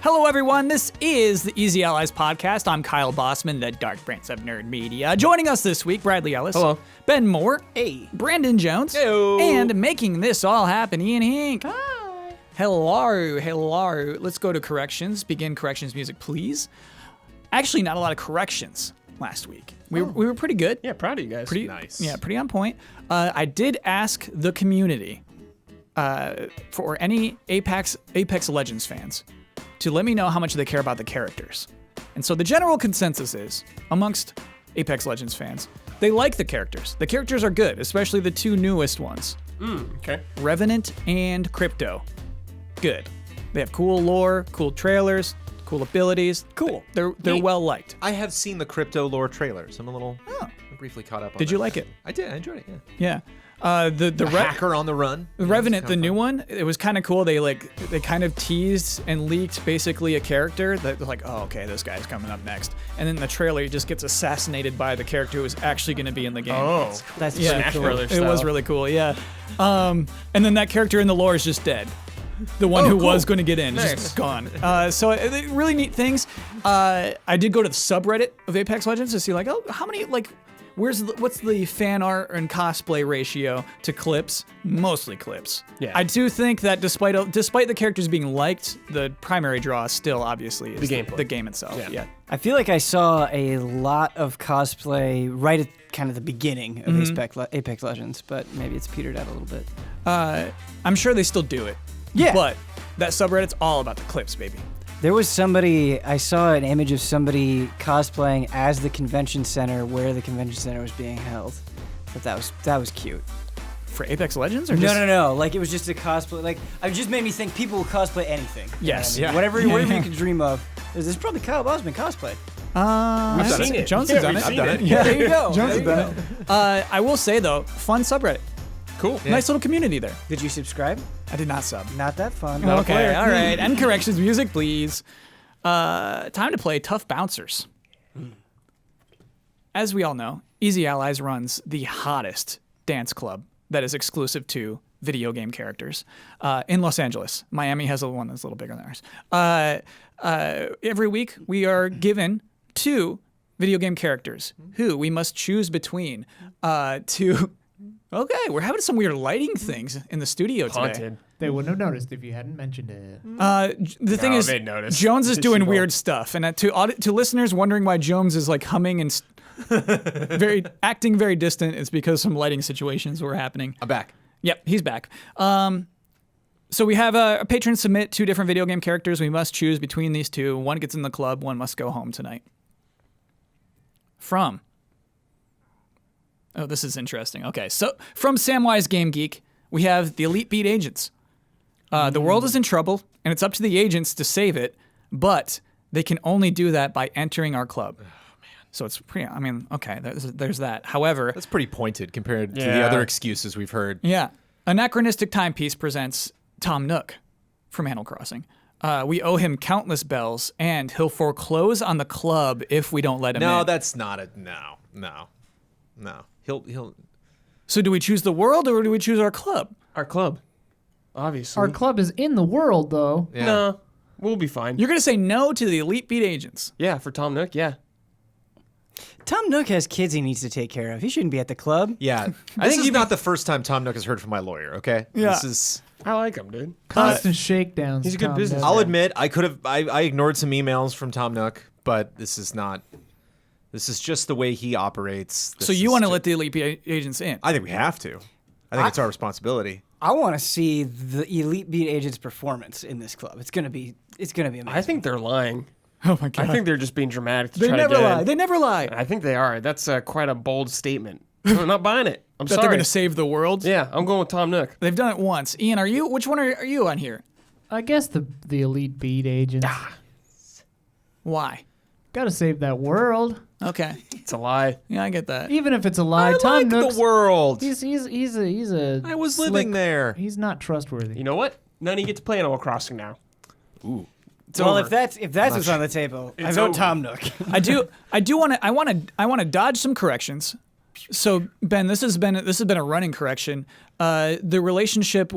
Hello, everyone. This is the Easy Allies podcast. I'm Kyle Bossman, the Dark Prince of Nerd Media. Joining us this week, Bradley Ellis. Hello. Ben Moore. Hey. Brandon Jones. Heyo. And making this all happen, Ian Hink. Hi. Hello. Let's go to corrections. Begin corrections music, please. Actually, not a lot of corrections last week. We were pretty good. Yeah, proud of you guys. Nice. Yeah, pretty on point. I did ask the community for any Apex Legends fans to let me know how much they care about the characters. And so the general consensus is, amongst Apex Legends fans, they like the characters. The characters are good, especially the two newest ones. Okay. Revenant and Crypto. Good. They have cool lore, cool trailers, cool abilities. Cool. They're well liked. I have seen the crypto lore trailers. I'm a little briefly caught up on Did that. you like it? I did. I enjoyed it, yeah. Yeah. The Hacker on the run. The Revenant, the new one, it was kind of cool. They kind of teased and leaked basically a character that was like, oh, okay, this guy's coming up next. And then the trailer, he just gets assassinated by the character who is actually going to be in the game. Oh, That's yeah, Smash Brothers it was style. really cool, yeah. And then that character in the lore is just dead. The one who was going to get in is just gone. So really neat things. I did go to the subreddit of Apex Legends to see like, oh, how many what's the fan art and cosplay ratio to clips? Mostly clips. Yeah. I do think that despite the characters being liked, the primary draw still obviously is The gameplay. the game itself. Yeah. I feel like I saw a lot of cosplay right at kind of the beginning of Apex Legends, but maybe it's petered out a little bit. I'm sure they still do it. Yeah. But that subreddit's all about the clips, baby. There was I saw an image of somebody cosplaying as the convention center where the convention center was being held. But that was cute. For Apex Legends or just... No. Like it was just a cosplay. Like it just made me think people will cosplay anything. Yes, You know yeah. what I mean? Whatever you can dream of. There's probably Kyle Bosman cosplay. We've seen it. Jones Yeah, has done we've it. seen it. Yeah, There you go. Jones has There you done it. I will say though, fun subreddit. Cool. Nice little community there. Did you subscribe? I did not sub. Not that fun. Okay, all right. End corrections music, please. Time to play Tough Bouncers. As we all know, Easy Allies runs the hottest dance club that is exclusive to video game characters in Los Angeles. Miami has one that's a little bigger than ours. Every week, we are given 2 video game characters who we must choose between to... Okay, we're having some weird lighting things in the studio today. Haunted. They wouldn't have noticed if you hadn't mentioned it. The thing is, they'd notice. Jones is doing She will. weird stuff, and to listeners wondering why Jones is like humming and acting very distant, it's because some lighting situations were happening. I'm back. Yep, he's back. So we have a patron submit 2 different video game characters. We must choose between these 2. One gets in the club. One must go home tonight. Oh, this is interesting. Okay, so from Samwise Game Geek, we have the Elite Beat Agents. The world is in trouble, and it's up to the agents to save it, but they can only do that by entering our club. Oh, man. So it's pretty, okay, there's that. However... That's pretty pointed compared to the other excuses we've heard. Yeah. Anachronistic Timepiece presents Tom Nook from Animal Crossing. We owe him countless bells, and he'll foreclose on the club if we don't let him in. No, that's not a... No. He'll... So do we choose the world, or do we choose our club? Our club. Obviously. Our club is in the world, though. Yeah. No, we'll be fine. You're going to say no to the Elite Beat Agents. Yeah, for Tom Nook, yeah. Tom Nook has kids he needs to take care of. He shouldn't be at the club. Yeah. This is not the first time Tom Nook has heard from my lawyer, okay? Yeah. This is... I like him, dude. Constant shakedowns. he's a good Tom business does. I'll admit, I ignored some emails from Tom Nook, but this is not... This is just the way he operates. So you want to let the Elite Beat Agents in? I think we have to. I think it's our responsibility. I want to see the Elite Beat Agents' performance in this club. It's gonna be amazing. I think they're lying. Oh my God. I think they're just being dramatic to they try never to get lie. in. They never lie. I think they are. That's quite a bold statement. I'm not buying it. I'm That sorry. they're going to save the world? Yeah, I'm going with Tom Nook. They've done it once. Ian, which one are you on here? I guess the Elite Beat Agents. Why? Gotta save that world. Okay. It's a lie. Yeah, I get that. Even if it's a lie, I Tom like Nook's... the world. He's a... I was living there. He's not trustworthy. You know what? None of you get to play Animal Crossing now. Ooh. It's well, over. if that's what's on the table, I It's vote over. Tom Nook. I want to dodge some corrections. So Ben, this has been a running correction. The relationship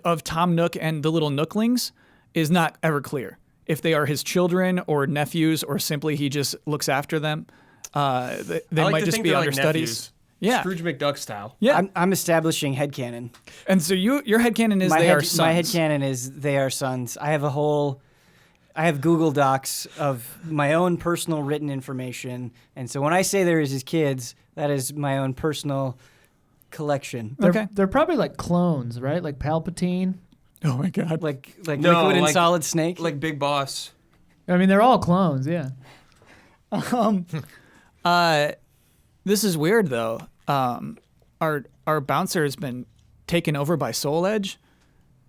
of Tom Nook and the little Nooklings is not ever clear. if they are his children or nephews or simply he just looks after them. They I like might to just think be they're like understudies. nephews. Yeah. Scrooge McDuck style. Yeah. I'm establishing headcanon. And so your headcanon is they are sons. My headcanon is they are sons. I have Google Docs of my own personal written information. And so when I say there is his kids, that is my own personal collection. Okay. They're probably like clones, right? Like Palpatine. Oh my God. Like No, Liquid and like- Solid Snake. Like Big Boss. I mean, they're all clones, yeah. This is weird though. Our bouncer has been taken over by Soul Edge,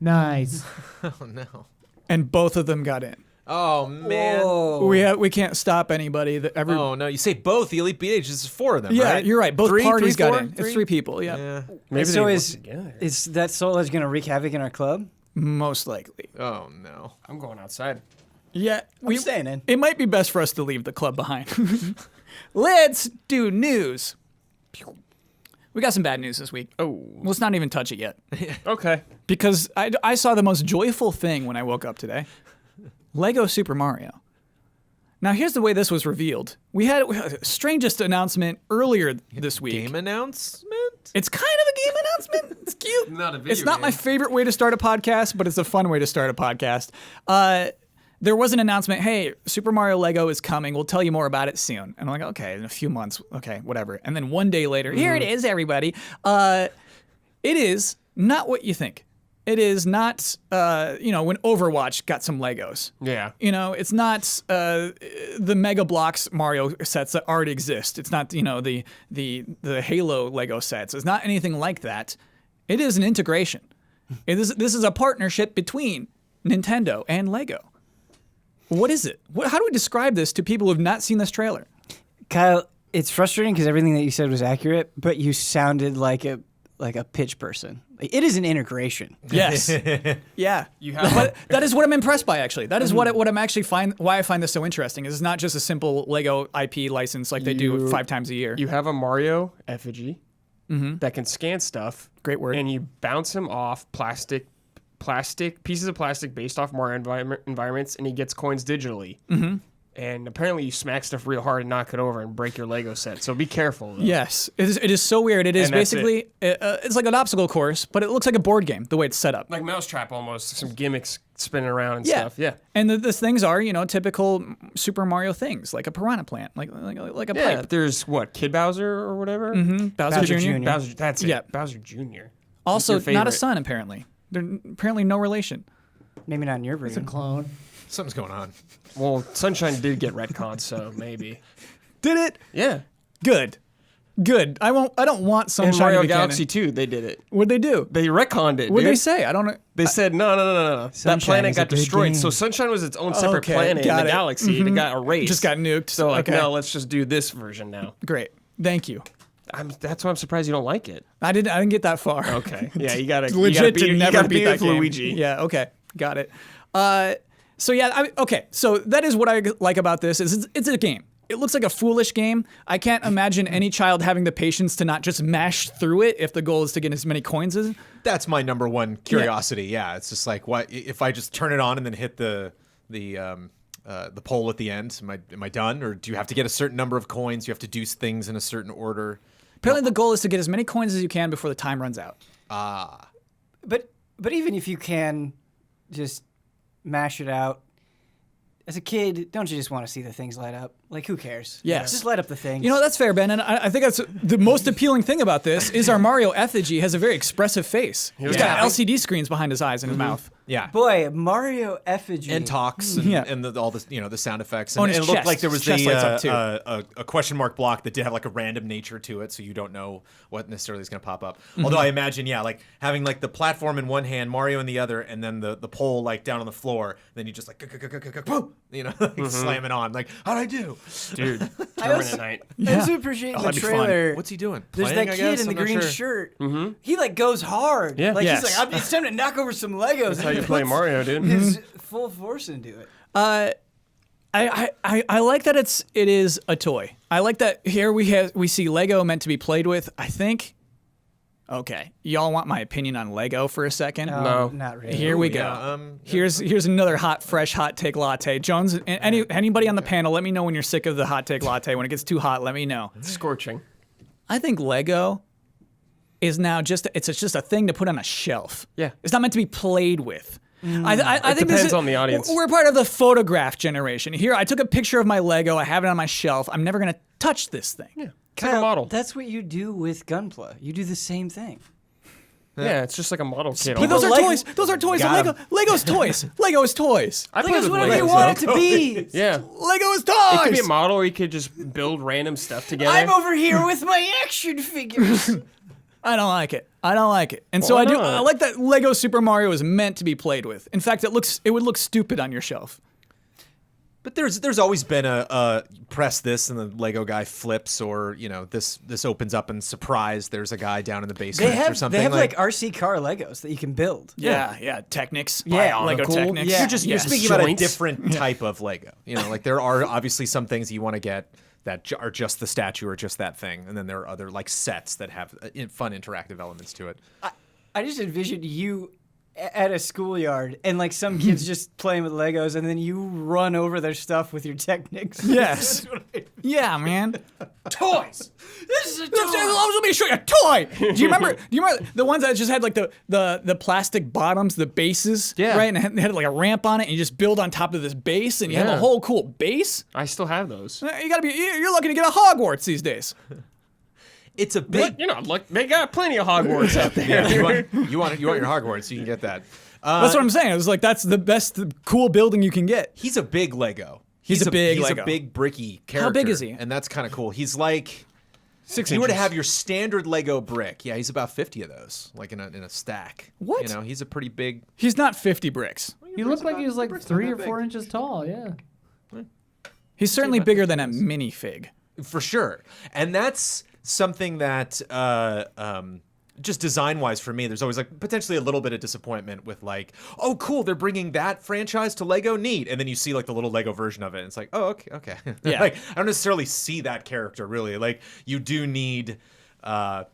Nice. Oh no. and both of them got in. Oh man. Whoa. We can't stop anybody. Oh no. You say both. The Elite Beat Agents is 4 of them, Yeah, right? you're right. Both Three, parties got four? in. It's 3 people. Yeah, Yeah. Maybe So they is- work together. Is that Soul Edge going to wreak havoc in our club? most likely. Oh no. I'm going outside. Yeah, I'm staying in. It might be best for us to leave the club behind. Let's do news. We got some bad news this week. Oh. Let's not even touch it yet. Okay. Because I saw the most joyful thing when I woke up today. Lego Super Mario. Now, here's the way this was revealed. We had a strangest announcement earlier this week. Game announcement? It's kind of a game announcement. It's cute. Not a video It's not my game. favorite way to start a podcast, but it's a fun way to start a podcast. There was an announcement, hey, Super Mario Lego is coming. We'll tell you more about it soon. And I'm like, okay, in a few months. Okay, whatever. And then one day later, here it is, everybody. It is not what you think. It is not, when Overwatch got some Legos. Yeah. It's not the Mega Bloks Mario sets that already exist. It's not, the Halo Lego sets. It's not anything like that. It is an integration. This is a partnership between Nintendo and Lego. What is it? How do we describe this to people who have not seen this trailer? Kyle, it's frustrating because everything that you said was accurate, but you sounded like a pitch person. It is an integration. Yes. Yeah. But that is what I'm impressed by, actually. That is what I'm actually why I find this so interesting. Is it's not just a simple Lego IP license like they do 5 times a year. You have a Mario effigy that can scan stuff. Great word. And you bounce him off plastic pieces of plastic based off Mario environments, and he gets coins digitally. Mm-hmm. And apparently you smack stuff real hard and knock it over and break your Lego set. So be careful. Though. Yes, it is so weird. It is And that's basically it's like an obstacle course, but it looks like a board game the way it's set up. Like Mousetrap almost, some gimmicks spinning around and stuff. Yeah. And the things are typical Super Mario things, like a piranha plant, like a Yeah, pipe. there's what, Kid Bowser or whatever? Bowser Bowser Jr. Jr. Bowser, that's it. Yeah. Bowser Jr. Also, Who's your not a favorite? son apparently. They're apparently no relation. Maybe not in your It's a version. clone. Something's going on. Well, Sunshine did get retconned, so maybe. Did it? Yeah. Good. I don't want In Sunshine Mario to be Galaxy canon. 2, they did it. What'd they do? They retconned it, What'd dude. they say? I don't know. They said, no. That Sunshine planet is a got big destroyed. game. So Sunshine was its own separate Okay, planet in got the it. galaxy that got erased. Just got nuked. So, like, okay. no, let's just do this version now. Great. Thank you. That's why I'm surprised you don't like it. I didn't get that far. Okay. Yeah, you gotta Legit to never beat beat that game. Luigi. Yeah. Okay. Got it. So yeah. Okay. So that is what I like about this. Is it's a game. It looks like a foolish game. I can't imagine any child having the patience to not just mash through it if the goal is to get as many coins as. That's my number one curiosity. Yeah, it's just like, what if I just turn it on and then hit the pole at the end? Am I done, or do you have to get a certain number of coins? You have to do things in a certain order. Apparently, the goal is to get as many coins as you can before the time runs out. But even if you can just mash it out, as a kid, don't you just want to see the things light up? Like, who cares? Yes. Just light up the things. That's fair, Ben, and I think that's the most appealing thing about this is our Mario effigy has a very expressive face. He's got LCD screens behind his eyes and his mouth. Yeah. Boy, Mario effigy. And talks and all the the sound effects. Oh, And, and it his looked chest. like there was His chest lights up, too. a question mark block that did have like a random nature to it, so you don't know what necessarily is going to pop up. Although I imagine, like having like the platform in one hand, Mario in the other, and then the pole like down on the floor. Then you just like boom, slam it on. Like, how'd I do? Dude, I Tournament also- night. I also appreciate in the That'd be fun. trailer. What's he doing? There's Playing, that I kid guess? in the I'm not green sure. shirt. Mm-hmm. He like goes hard. Yeah. Like Yes. he's like, it's time to knock over some Legos. That's how you play Mario, dude. His full force into it. I like that it is a toy. I like that here we see Lego meant to be played with. I think Okay, y'all want my opinion on Lego for a second? No. Not really. Here we go. Yeah, Here's another fresh hot take latte. Jones, anybody on the panel, let me know when you're sick of the hot take latte. When it gets too hot, let me know. Scorching. I think Lego is now just a thing to put on a shelf. Yeah. It's not meant to be played with. I think depends this is, on the audience. We're part of the photograph generation. Here, I took a picture of my Lego. I have it on my shelf. I'm never gonna touch this thing. Yeah. It's like a model. That's what you do with Gunpla. You do the same thing. Yeah, it's just like a model kit. But those are Lego- toys. Those are toys. Got Lego. Lego's toys. Lego is toys. I play Lego's with whatever Legos, you want though. it to be. Yeah. Lego is toys. It could be a model, or you could just build random stuff together. I'm over here with my action figures. I don't like it. I don't like it. And so Why I do. not? I like that Lego Super Mario is meant to be played with. In fact, it would look stupid on your shelf. But there's always been a press this and the Lego guy flips, or this opens up and surprise, there's a guy down in the basement or something. They have like RC car Legos that you can build. Yeah. Technics. Yeah. Lego Bionicle. Technics. Yeah. You're speaking about a Joints. different type of Lego. Like there are obviously some things you want to get that are just the statue or just that thing, and then there are other like sets that have fun interactive elements to it. I just envisioned you at a schoolyard and like some kids just playing with Legos and then you run over their stuff with your Technics. Yes. Yeah, man. toys. This is a Let me show you a toy. Do you remember the ones that just had like the plastic bottoms, the bases, Yeah. right? And they had like a ramp on it, and you just build on top of this base, and you have a Yeah. whole cool base. I still have those. You're lucky to get a Hogwarts these days. It's a big. But, look, they got plenty of Hogwarts out there. Yeah, you want your Hogwarts, you can get that. That's what I'm saying. It was like that's the best cool building you can get. He's a big Lego. He's a big He's Lego. a big bricky character. How big is he? And that's kind of cool. He's like. 6 If you were to inches. have your standard Lego brick, yeah, he's about 50 of those, like in a stack. What? He's a pretty big. He's not 50 bricks. He looked like he was like Brick's not 3 that or big. 4 inches tall. Yeah. He's certainly bigger than a minifig. For sure. And that's something that just design-wise for me, there's always like potentially a little bit of disappointment with like, oh, cool, they're bringing that franchise to Lego, neat. And then you see like the little Lego version of it, and it's like, oh, okay. Yeah. Like, I don't necessarily see that character really. Like, you do need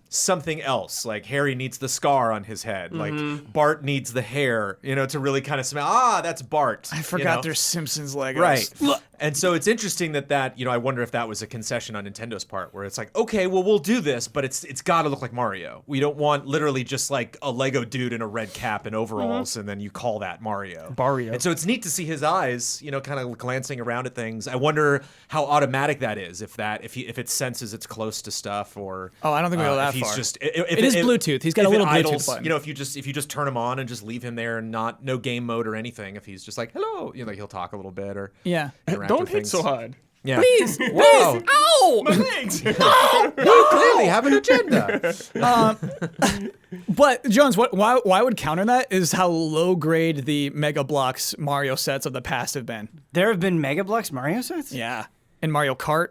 something else. Like Harry needs the scar on his head. Like Bart needs the hair, to really kind of smell. That's Bart. I forgot there's Simpsons Legos. Right. And so it's interesting that I wonder if that was a concession on Nintendo's part, where it's like, okay, well, we'll do this, but it's got to look like Mario. We don't want literally just like a Lego dude in a red cap and overalls, and then you call that Mario. Mario. And so it's neat to see his eyes, kind of glancing around at things. I wonder how automatic that is, if it senses it's close to stuff, or Oh, I don't think we go that if he's far. just It is Bluetooth. He's got a if it little Bluetooth idles, button. if you just turn him on and just leave him there and no game mode or anything, if he's just like hello, like he'll talk a little bit or Yeah. interact Don't with hit things. so hard. Yeah. Please. Whoa. Ow! My legs. You clearly have an agenda. But Jones, why would counter that is how low grade the Mega Bloks Mario sets of the past have been. There have been Mega Bloks Mario sets? Yeah. In Mario Kart.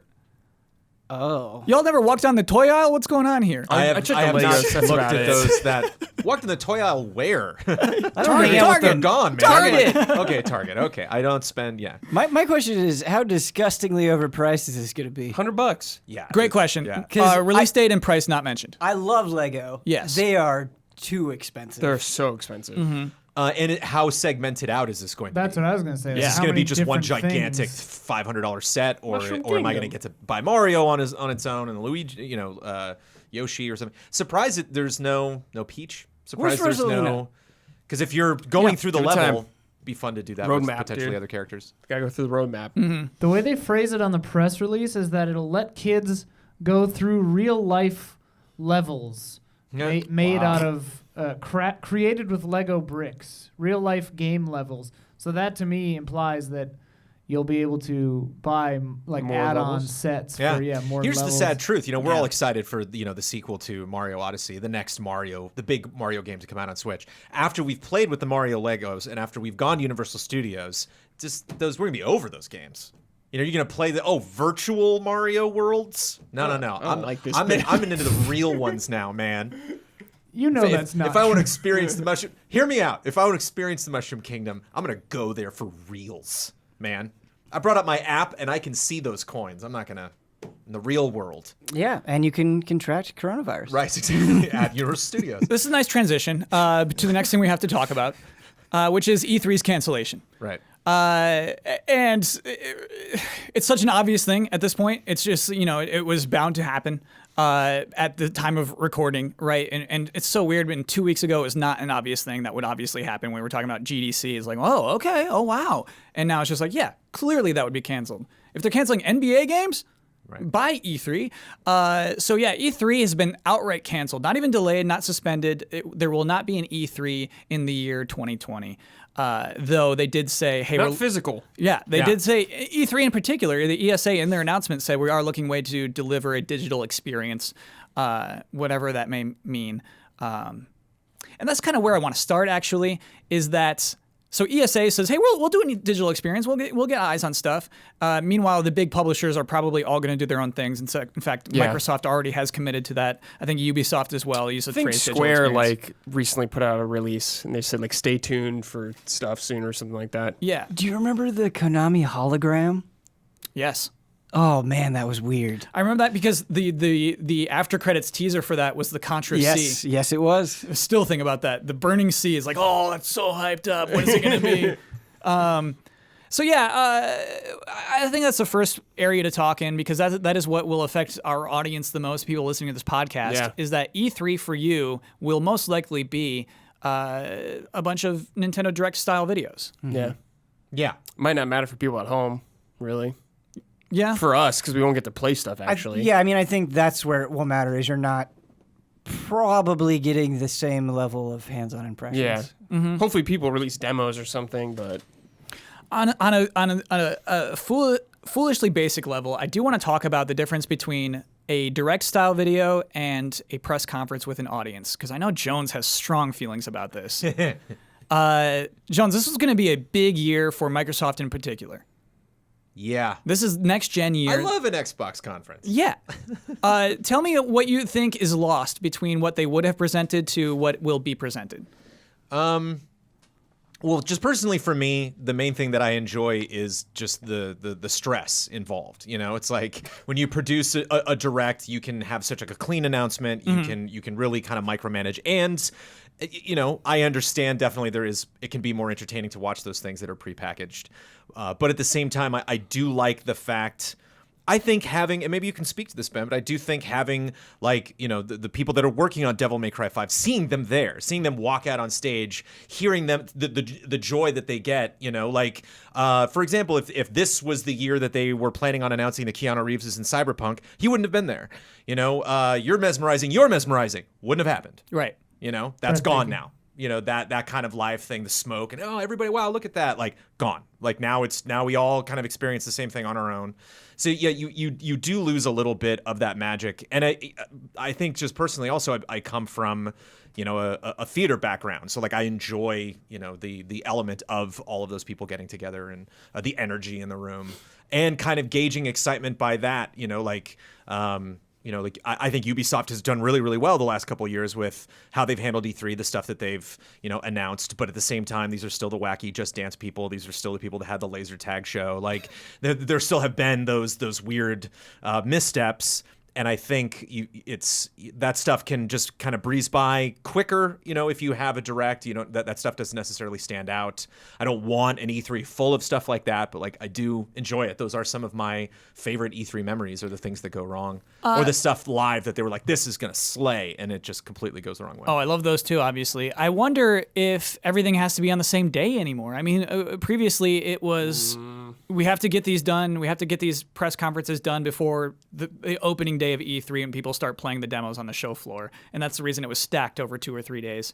Oh. Y'all never walked down the toy aisle? What's going on here? I have checked not the Legos, that's looked about at it. those that walked in the toy aisle where? Target. They're gone, man. Target. Okay, Target. Okay, I don't spend. Yeah, My question is, how disgustingly overpriced is this going to be? $100. yeah. Great question. Yeah. 'Cause Release date and price not mentioned. I love Lego. Yes. They are too expensive. They're so expensive. How segmented out is this going to That's be? what I was gonna say. Is this How going to be many just one different gigantic things? $500 set, or Mushroom am I going to Kingdom. get to buy Mario on its own and Luigi, Yoshi or something? Surprised that there's no Peach. Surprised Where's there's Rosalina? no, because if you're going through the give it time. level, it'd be fun to do that with Roadmap, potentially dude. other characters. Gotta go through the roadmap. The way they phrase it on the press release is that it'll let kids go through real life levels Yeah. made out of created with Lego bricks, real life game levels. So that to me implies that you'll be able to buy like More add-on levels? sets Yeah. for more Here's levels. the sad truth. We're all Yeah. excited for the sequel to Mario Odyssey, the next Mario, the big Mario game to come out on Switch. After we've played with the Mario Legos and after we've gone to Universal Studios, we're gonna be over those games. You're gonna play the virtual Mario worlds? No. I don't like this I'm bit. into the real ones now, man. You know that's not If I want to true. experience the mushroom, hear me out. If I want to experience the Mushroom Kingdom, I'm gonna go there for reals, man. I brought up my app and I can see those coins. I'm not gonna in the real world. Yeah, and you can contract coronavirus. Right, exactly. At your studios. This is a nice transition to the next thing we have to talk about, which is E3's cancellation. Right. And it's such an obvious thing at this point. It's just, it was bound to happen at the time of recording, right? And it's so weird. When 2 weeks ago, it was not an obvious thing that would obviously happen. When we were talking about GDC, it's like, oh, okay, oh, wow. And now it's just like, yeah, clearly that would be canceled. If they're canceling NBA games, by E3. So yeah, E3 has been outright canceled, not even delayed, not suspended. There will not be an E3 in the year 2020. Though they did say, hey, Not physical. Yeah, they did say, E3 in particular, the ESA in their announcement said we are looking way to deliver a digital experience, whatever that may mean. And that's kind of where I want to start, actually, is that... So ESA says, hey, we'll do a digital experience. We'll get eyes on stuff. Meanwhile, the big publishers are probably all going to do their own things. In fact, Microsoft already has committed to that. I think Ubisoft as well. I think Square recently put out a release, and they said stay tuned for stuff soon or something like that. Yeah. Do you remember the Konami hologram? Yes. Oh man, that was weird. I remember that because the after credits teaser for that was the Contra Sea. Yes, it was. I still think about that. The burning sea is like, oh, that's so hyped up. What is it going to be? So yeah, I think that's the first area to talk in, because that is what will affect our audience the most. People listening to this podcast is that E3 for you will most likely be a bunch of Nintendo Direct style videos. Mm-hmm. Yeah. Might not matter for people at home, really. Yeah. For us, because we won't get to play stuff, actually. I think that's where it will matter, is you're not probably getting the same level of hands-on impressions. Yeah. Mm-hmm. Hopefully people release demos or something, but... On a foolishly basic level, I do want to talk about the difference between a direct style video and a press conference with an audience, because I know Jones has strong feelings about this. Jones, this is going to be a big year for Microsoft in particular. Yeah. This is next gen year. I love an Xbox conference. Yeah. Tell me what you think is lost between what they would have presented to what will be presented. Well, just personally for me, the main thing that I enjoy is just the stress involved. It's like when you produce a direct, you can have such a clean announcement. You can really kind of micromanage. And I understand definitely it can be more entertaining to watch those things that are prepackaged. But at the same time, I do like the fact. I think having, and maybe you can speak to this, Ben, but I do think having, the people that are working on Devil May Cry 5, seeing them there, seeing them walk out on stage, hearing them, the joy that they get, for example, if this was the year that they were planning on announcing that Keanu Reeves is in Cyberpunk, he wouldn't have been there. You're mesmerizing, wouldn't have happened. Right. That's gone now. That kind of live thing, the smoke, and everybody, wow, look at that, gone. Now we all kind of experience the same thing on our own. So yeah, you do lose a little bit of that magic. And I think just personally also I come from, a theater background. So I enjoy, the element of all of those people getting together and the energy in the room and kind of gauging excitement by that, I think Ubisoft has done really, really well the last couple of years with how they've handled E3, the stuff that they've, announced. But at the same time, these are still the wacky Just Dance people. These are still the people that had the laser tag show. There still have been those weird missteps. And I think that stuff can just kind of breeze by quicker, if you have a direct, that stuff doesn't necessarily stand out. I don't want an E3 full of stuff like that, but I do enjoy it. Those are some of my favorite E3 memories, or the things that go wrong, or the stuff live that they were like, this is going to slay, and it just completely goes the wrong way. Oh, I love those too, obviously. I wonder if everything has to be on the same day anymore. I mean, previously it was, we have to get these done. We have to get these press conferences done before the opening day of E3 and people start playing the demos on the show floor. And that's the reason it was stacked over 2 or 3 days.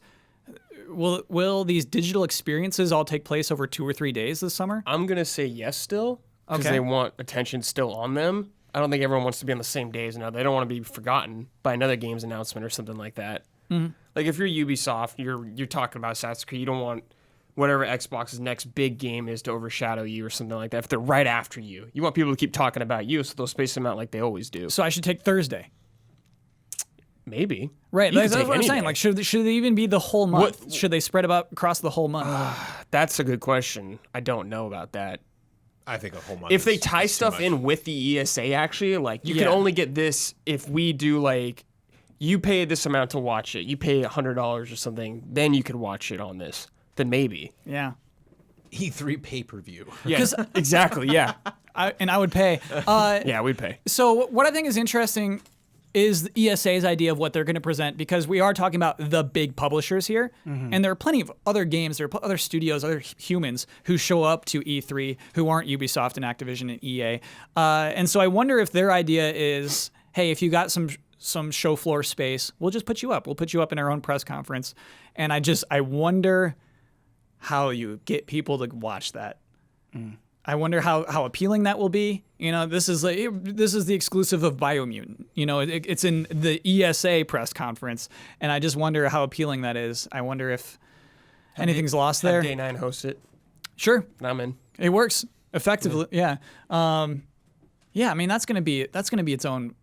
Will these digital experiences all take place over 2 or 3 days this summer? I'm going to say yes still, because they want attention still on them. I don't think everyone wants to be on the same days now. They don't want to be forgotten by another game's announcement or something like that. Mm-hmm. If you're Ubisoft, you're talking about Assassin's Creed, you don't want whatever Xbox's next big game is to overshadow you or something like that. If they're right after you, you want people to keep talking about you, so they'll space them out like they always do. So I should take Thursday. Maybe. Right. That's what I'm saying. Should they even be the whole month? Should they spread across the whole month? That's a good question. I don't know about that. I think a whole month. If they is tie too stuff much. in with the ESA, actually, like you Yeah. can only get this if we do like you pay this amount to watch it. You pay $100 or something, then you could watch it on this. Then maybe. Yeah. E3 pay-per-view. Yeah, exactly. Yeah, I would pay. yeah, we'd pay. So what I think is interesting is the ESA's idea of what they're going to present, because we are talking about the big publishers here, and there are plenty of other games, there are other studios, other humans who show up to E3 who aren't Ubisoft and Activision and EA. And so I wonder if their idea is, hey, if you got some show floor space, we'll just put you up. We'll put you up in our own press conference. And I wonder how you get people to watch that. I wonder how appealing that will be. You know, this is the exclusive of Biomutant. You know, it's in the ESA press conference, and I just wonder how appealing that is. I wonder if anything's lost there. Day 9 host it. Sure, I'm in. it works effectively. Yeah, yeah. I mean, that's gonna be its own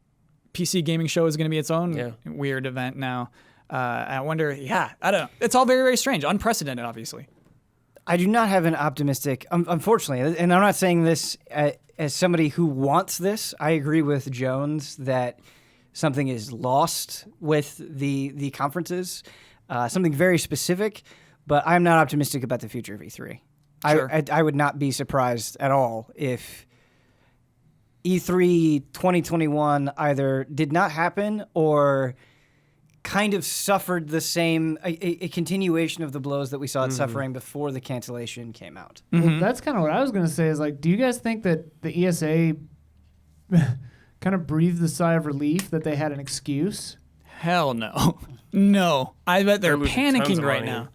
PC gaming show. Is gonna be its own weird event now. I wonder. Yeah, I don't know. It's all very, very strange, unprecedented, obviously. I do not have an optimistic, unfortunately, and I'm not saying this as somebody who wants this. I agree with Jones that something is lost with the conferences, something very specific, but I'm not optimistic about the future of E3. Sure. I would not be surprised at all if E3 2021 either did not happen or kind of suffered the same, a continuation of the blows that we saw it suffering before the cancellation came out. Well, that's kind of what I was going to say is like, do you guys think that the ESA kind of breathed a sigh of relief that they had an excuse? Hell no, no. I bet they're losing tons panicking of right money. now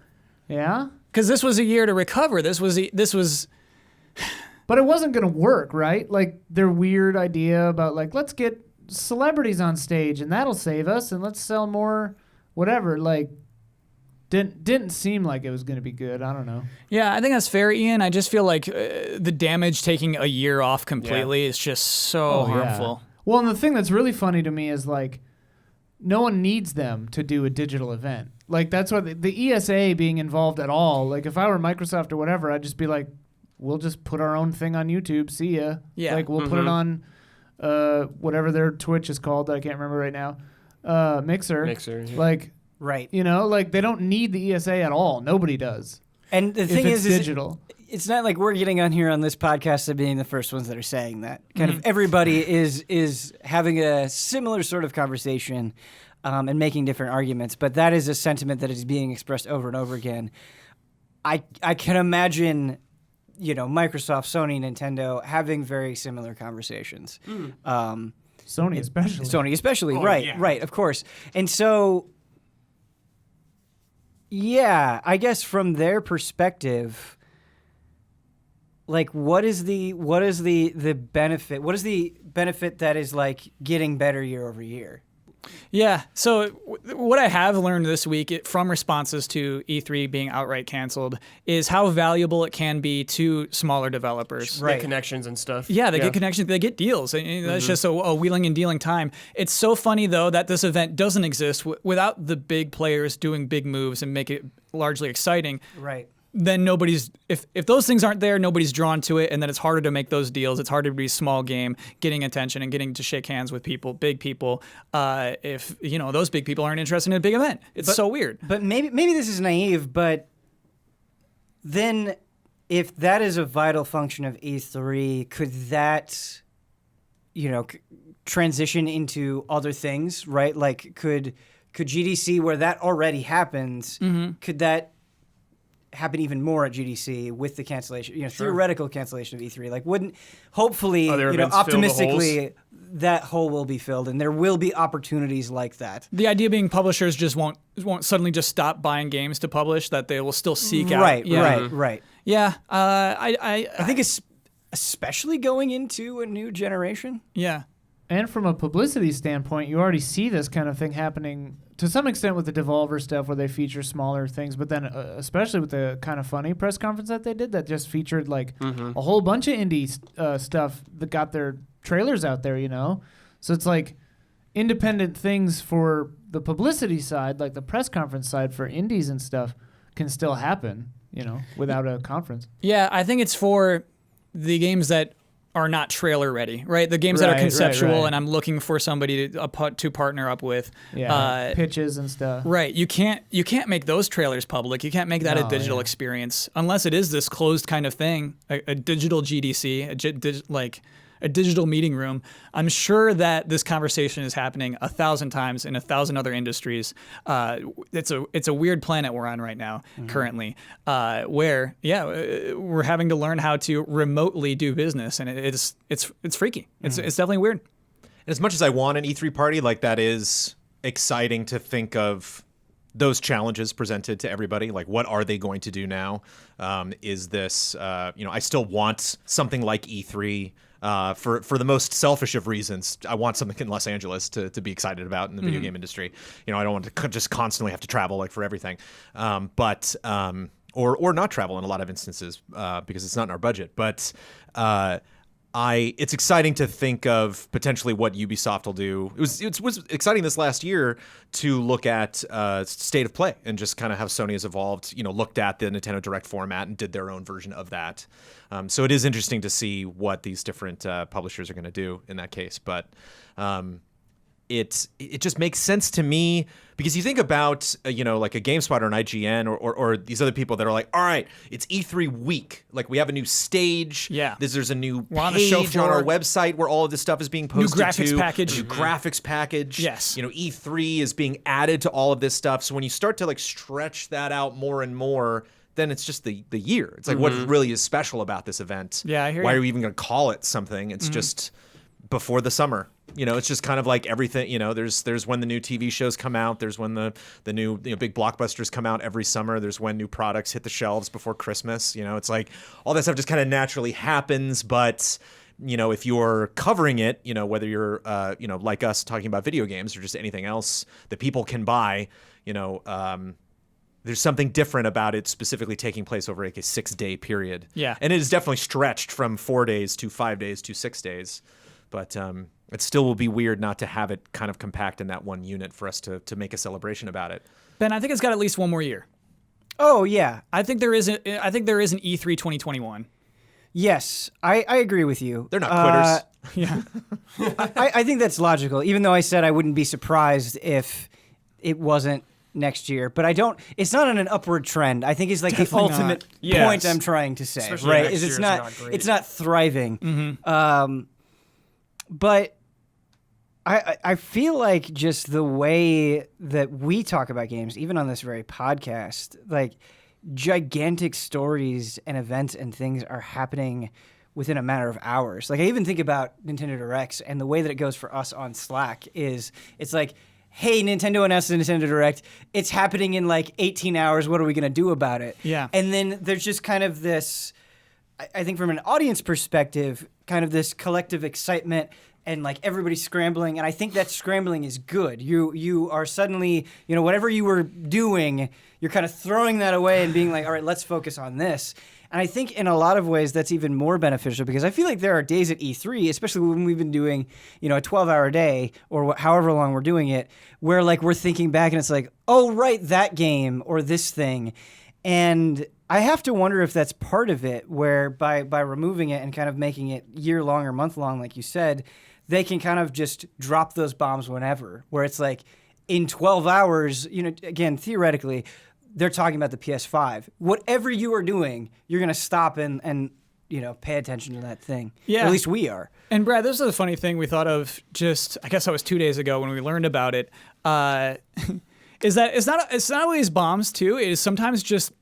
Yeah? because this was a year to recover. This was. But it wasn't going to work, right? Like their weird idea about like, let's get celebrities on stage and that'll save us and let's sell more whatever, like didn't seem like it was going to be good. I don't know. Yeah, I think that's fair, Ian. I just feel like the damage taking a year off completely is just so harmful. Well, and the thing that's really funny to me is like no one needs them to do a digital event. Like that's what the ESA being involved at all. Like if I were Microsoft or whatever, I'd just be like, we'll just put our own thing on YouTube. See ya. Yeah. Like we'll put it on whatever their Twitch is called, I can't remember right now. Mixer. Yeah. Like, Right. you know, like they don't need the ESA at all. Nobody does. And the thing If it's is digital. It's not like we're getting on here on this podcast and being the first ones that are saying that. Kind of everybody is having a similar sort of conversation and making different arguments, but that is a sentiment that is being expressed over and over again. I can imagine, you know, Microsoft, Sony, Nintendo having very similar conversations. Sony especially. Sony especially, Oh, right, yeah. right, of course. And so, yeah, I guess from their perspective, like what is the benefit? What is the benefit that is like getting better year over year? Yeah. So what I have learned this week from responses to E3 being outright canceled is how valuable it can be to smaller developers. Right. Get connections and stuff. Yeah, they get connections, they get deals. And that's just a wheeling and dealing time. It's so funny, though, that this event doesn't exist without the big players doing big moves and make it largely exciting. Right. Then nobody's, if those things aren't there, nobody's drawn to it, and then it's harder to make those deals. It's harder to be a small game, getting attention and getting to shake hands with people, big people. If, you know, those big people aren't interested in a big event. It's so weird. But maybe this is naive, but then if that is a vital function of E3, could that, you know, transition into other things, right? Like could GDC, where that already happens, could that happen even more at GDC with the cancellation, you know, theoretical cancellation of E3? Like wouldn't, hopefully, Other you know, events fill the optimistically, that hole will be filled and there will be opportunities like that. The idea being publishers just won't suddenly just stop buying games to publish, that they will still seek out. Right, Yeah. right. Yeah. I think it's especially going into a new generation. Yeah. And from a publicity standpoint, you already see this kind of thing happening to some extent with the Devolver stuff where they feature smaller things, but then especially with the kind of funny press conference that they did that just featured like a whole bunch of indie stuff that got their trailers out there, you know? So it's like independent things for the publicity side, like the press conference side for indies and stuff can still happen, you know, without a conference. Yeah, I think it's for the games that are not trailer ready, right? The games that are Right, conceptual, right. and I'm looking for somebody to partner up with. Pitches and stuff. Right. You can't make those trailers public. You can't make that a digital experience unless it is this closed kind of thing, a digital GDC, like a digital meeting room. I'm sure that this conversation is happening 1,000 times in 1,000 other industries. It's a weird planet we're on right now, currently, where we're having to learn how to remotely do business, and it's freaky. It's definitely weird. And as much as I want an E3 party, like that is exciting to think of those challenges presented to everybody. Like, what are they going to do now? Is this, I still want something like E3 for the most selfish of reasons. I want something in Los Angeles to be excited about in the video game industry. I don't want to just constantly have to travel like for everything. Or not travel in a lot of instances because it's not in our budget. But it's exciting to think of potentially what Ubisoft will do. It was exciting this last year to look at State of Play and just kind of how Sony has evolved, looked at the Nintendo Direct format and did their own version of that. So it is interesting to see what these different publishers are going to do in that case. But it just makes sense to me because you think about like a GameSpot or an IGN or these other people that are like, all right, it's E3 week, like we have a new stage, there's a new page on our website where all of this stuff is being posted, new graphics package, new graphics package, yes, E3 is being added to all of this stuff. So when you start to like stretch that out more and more, then it's just the year. It's like what really is special about this event. Yeah, I hear why you. are we even going to call it something? It's just before the summer. It's just kind of like everything, there's when the new TV shows come out, there's when the new big blockbusters come out every summer, there's when new products hit the shelves before Christmas. It's like all that stuff just kind of naturally happens. But if you're covering it, whether you're like us talking about video games or just anything else that people can buy, there's something different about it specifically taking place over like a 6-day period. Yeah. And it is definitely stretched from 4 days to 5 days to 6 days. But it still will be weird not to have it kind of compact in that one unit for us to make a celebration about it. Ben, I think it's got at least one more year. Oh, yeah. I think there is an E3 2021. Yes, I agree with you. They're not quitters. Yeah. I think that's logical, even though I said I wouldn't be surprised if it wasn't next year. But it's not on an upward trend. I think is like Definitely the ultimate not. point Yes. I'm trying to say, Especially right? next Is year's it's not not thriving. But I feel like just the way that we talk about games, even on this very podcast, like gigantic stories and events and things are happening within a matter of hours. Like I even think about Nintendo Directs and the way that it goes for us on Slack is it's like, hey, Nintendo announced the Nintendo Direct. It's happening in like 18 hours. What are we going to do about it? Yeah. And then there's just kind of this, I think from an audience perspective, kind of this collective excitement and like everybody's scrambling. And I think that scrambling is good. You are suddenly, whatever you were doing, you're kind of throwing that away and being like, all right, let's focus on this. And I think in a lot of ways that's even more beneficial because I feel like there are days at E3, especially when we've been doing, a 12-hour day or however long we're doing it, where like we're thinking back and it's like, oh, right, that game or this thing. And I have to wonder if that's part of it, where by removing it and kind of making it year-long or month-long, like you said, they can kind of just drop those bombs whenever, where it's like in 12 hours, again, theoretically, they're talking about the PS5. Whatever you are doing, you're going to stop and pay attention to that thing. Yeah. Or at least we are. And Brad, this is the funny thing we thought of just, I guess that was 2 days ago when we learned about it, is that it's not always bombs too. It is sometimes just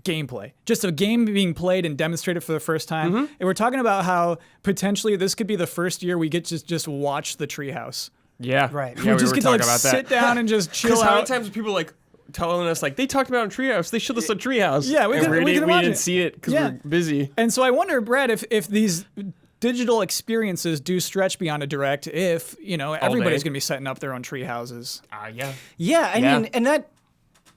gameplay, just a game being played and demonstrated for the first time. And we're talking about how potentially this could be the first year we get to just watch the treehouse. Yeah. Right. Yeah, we just get to like about that. sit down and just chill Because how many out. times are people like telling us like they talked about in Treehouse? They showed us a Treehouse. Yeah, we And couldn't we watch didn't it. see it because Yeah. we're busy. And so I wonder, Brad, if these digital experiences do stretch beyond a direct, if everybody's going to be setting up their own tree houses. Yeah. Yeah, I mean, and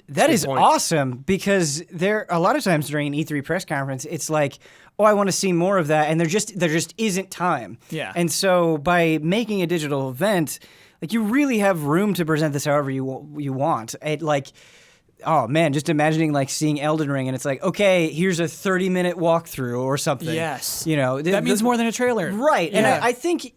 that is point. awesome because there a lot of times during an E3 press conference, it's like, oh, I want to see more of that, and there just isn't time. Yeah. And so by making a digital event, like you really have room to present this however you want. oh man, just imagining like seeing Elden Ring and it's like, okay, here's a 30-minute walkthrough or something. Yes. You know, That means more than a trailer. Right. And Yeah. I think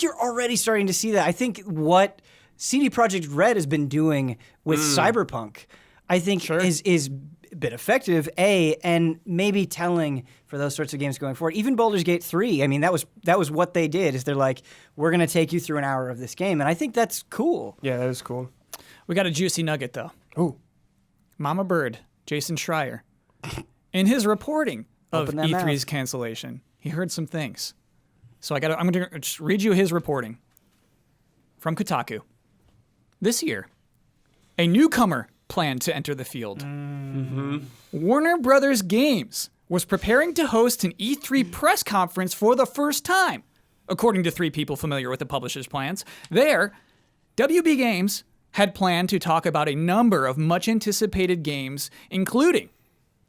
you're already starting to see that. I think what CD Projekt Red has been doing with Cyberpunk, I think is a bit effective, and maybe telling for those sorts of games going forward. Even Baldur's Gate 3, I mean, that was what they did, is they're like, we're going to take you through an hour of this game. And I think that's cool. Yeah, that is cool. We got a juicy nugget, though. Ooh. Mama Bird, Jason Schreier, in his reporting of Open that E3's mouth. cancellation, he heard some things. So I'm going to just read you his reporting from Kotaku. This year, a newcomer planned to enter the field. Warner Brothers Games was preparing to host an E3 press conference for the first time, according to 3 people familiar with the publisher's plans. There, WB Games had planned to talk about a number of much-anticipated games, including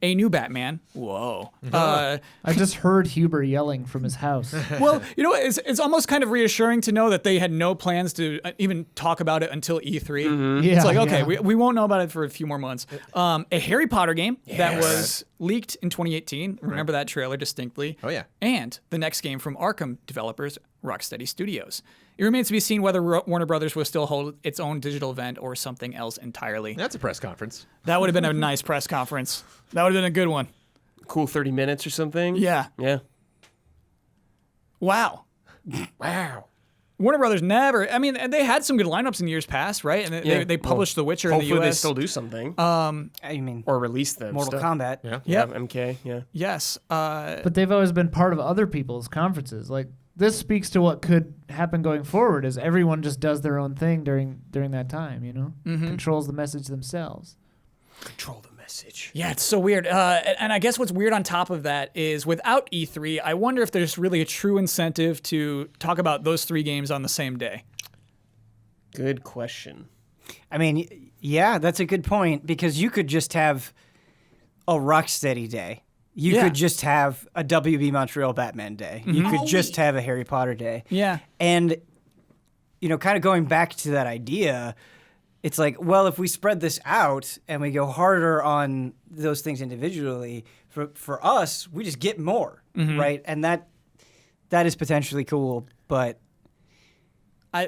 a new Batman. Whoa. I just heard Huber yelling from his house. Well, you know, it's almost kind of reassuring to know that they had no plans to even talk about it until E3. Yeah, It's like, okay, yeah. we won't know about it for a few more months. A Harry Potter game that was leaked in 2018. Remember that trailer distinctly. Oh, yeah. And the next game from Arkham developers, Rocksteady Studios. It remains to be seen whether Warner Brothers will still hold its own digital event or something else entirely. That's a press conference. That would have been a nice press conference. That would have been a good one. Cool 30 minutes or something. Yeah. Yeah. Wow. Wow. Warner Brothers never. I mean, they had some good lineups in years past, right? And they published The Witcher in the Hopefully US. they still do something. I mean, or release them. Mortal stuff. Kombat. Yeah. Yeah, MK, yeah. Yes. But they've always been part of other people's conferences. Like, this speaks to what could happen going forward, is everyone just does their own thing during that time, you know? Controls the message themselves. Control the message. Yeah, it's so weird. And I guess what's weird on top of that is without E3, I wonder if there's really a true incentive to talk about those 3 games on the same day. Good question. I mean, yeah, that's a good point, because you could just have a Rocksteady day. You Yeah. could just have a WB Montreal Batman day. You could just have a Harry Potter day. Yeah. And, you know, kind of going back to that idea, it's like, well, if we spread this out and we go harder on those things individually, for us, we just get more, right? And that is potentially cool, but...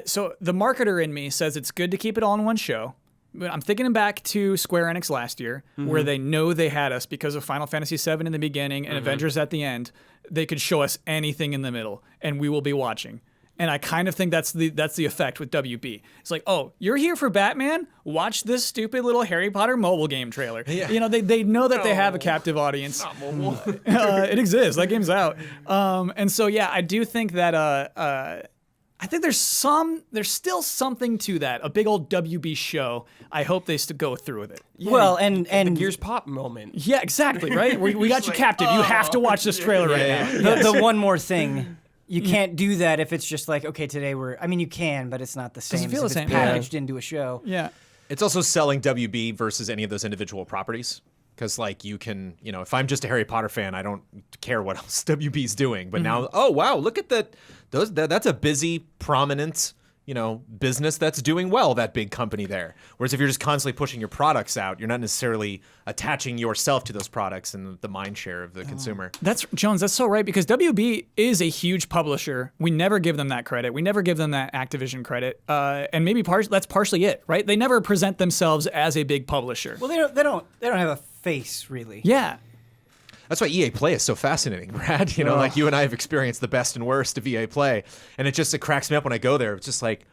So the marketer in me says it's good to keep it all in one show. But I'm thinking back to Square Enix last year, where they know they had us because of Final Fantasy VII in the beginning and Avengers at the end. They could show us anything in the middle, and we will be watching. And I kind of think that's the effect with WB. It's like, oh, you're here for Batman? Watch this stupid little Harry Potter mobile game trailer. Yeah. You know, they know that they have a captive audience. Not mobile. It exists. That game's out. And so, yeah, I do think that I think there's still something to that. A big old WB show. I hope they still go through with it. Yeah, Well, the and Gears Pop moment. Yeah, exactly, right? We got you captive. You have to watch this trailer right now. the one more thing, you can't do that if it's just like, okay, today you can, but it's not the same. Doesn't feel as the if it's same. packaged into a show. Yeah. It's also selling WB versus any of those individual properties. Because, like, you can, you know, if I'm just a Harry Potter fan, I don't care what else WB's doing. But now, oh, wow, look at that. That's a busy, prominent, you know, business that's doing well, that big company there. Whereas if you're just constantly pushing your products out, you're not necessarily attaching yourself to those products and the mind share of the consumer. That's so right, because WB is a huge publisher. We never give them that credit. We never give them that Activision credit. And maybe that's partially it, right? They never present themselves as a big publisher. Well, they don't have a face really. Yeah. That's why EA Play is so fascinating, Brad. You know, like you and I have experienced the best and worst of EA Play. And it cracks me up when I go there. It's just like,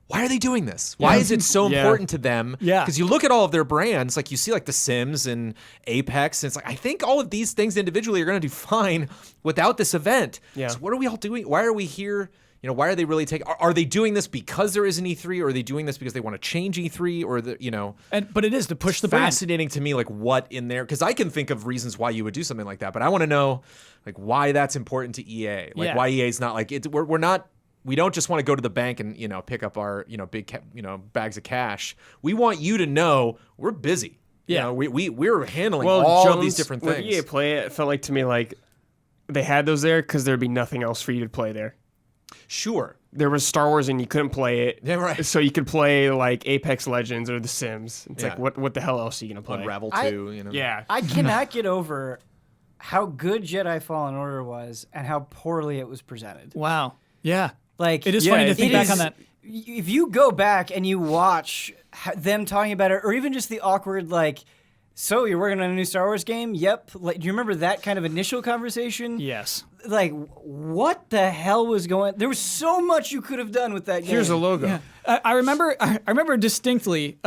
why are they doing this? Why is it so important to them? Yeah. Because you look at all of their brands, like you see like The Sims and Apex, and it's like, I think all of these things individually are going to do fine without this event. Yeah. So what are we all doing? Why are we here? You know, why are they really taking? Are they doing this because there is an E3, or are they doing this because they want to change E3, or But it is to push the brand. fascinating to me, like what in there, because I can think of reasons why you would do something like that, but I want to know like why that's important to EA, like Yeah. why EA's not like it. We don't just want to go to the bank and pick up our big bags of cash. We want you to know we're busy. Yeah. We're handling all of these different with things. EA Play, it felt like to me like they had those there because there'd be nothing else for you to play there. Sure. there was Star Wars and you couldn't play it. Yeah, right. So you could play like Apex Legends or The Sims. It's Yeah. like what the hell else are you gonna play? Unravel I- 2, you know. Yeah. I cannot get over how good Jedi Fallen Order was and how poorly it was presented. Wow. Yeah. Like, It is funny to think back on that. If you go back and you watch them talking about it, or even just the awkward, like, so you're working on a new Star Wars game? Yep. Like, do you remember that kind of initial conversation? Yes. Like, what the hell was going? There was so much you could have done with that game. Here's a logo. Yeah. I remember distinctly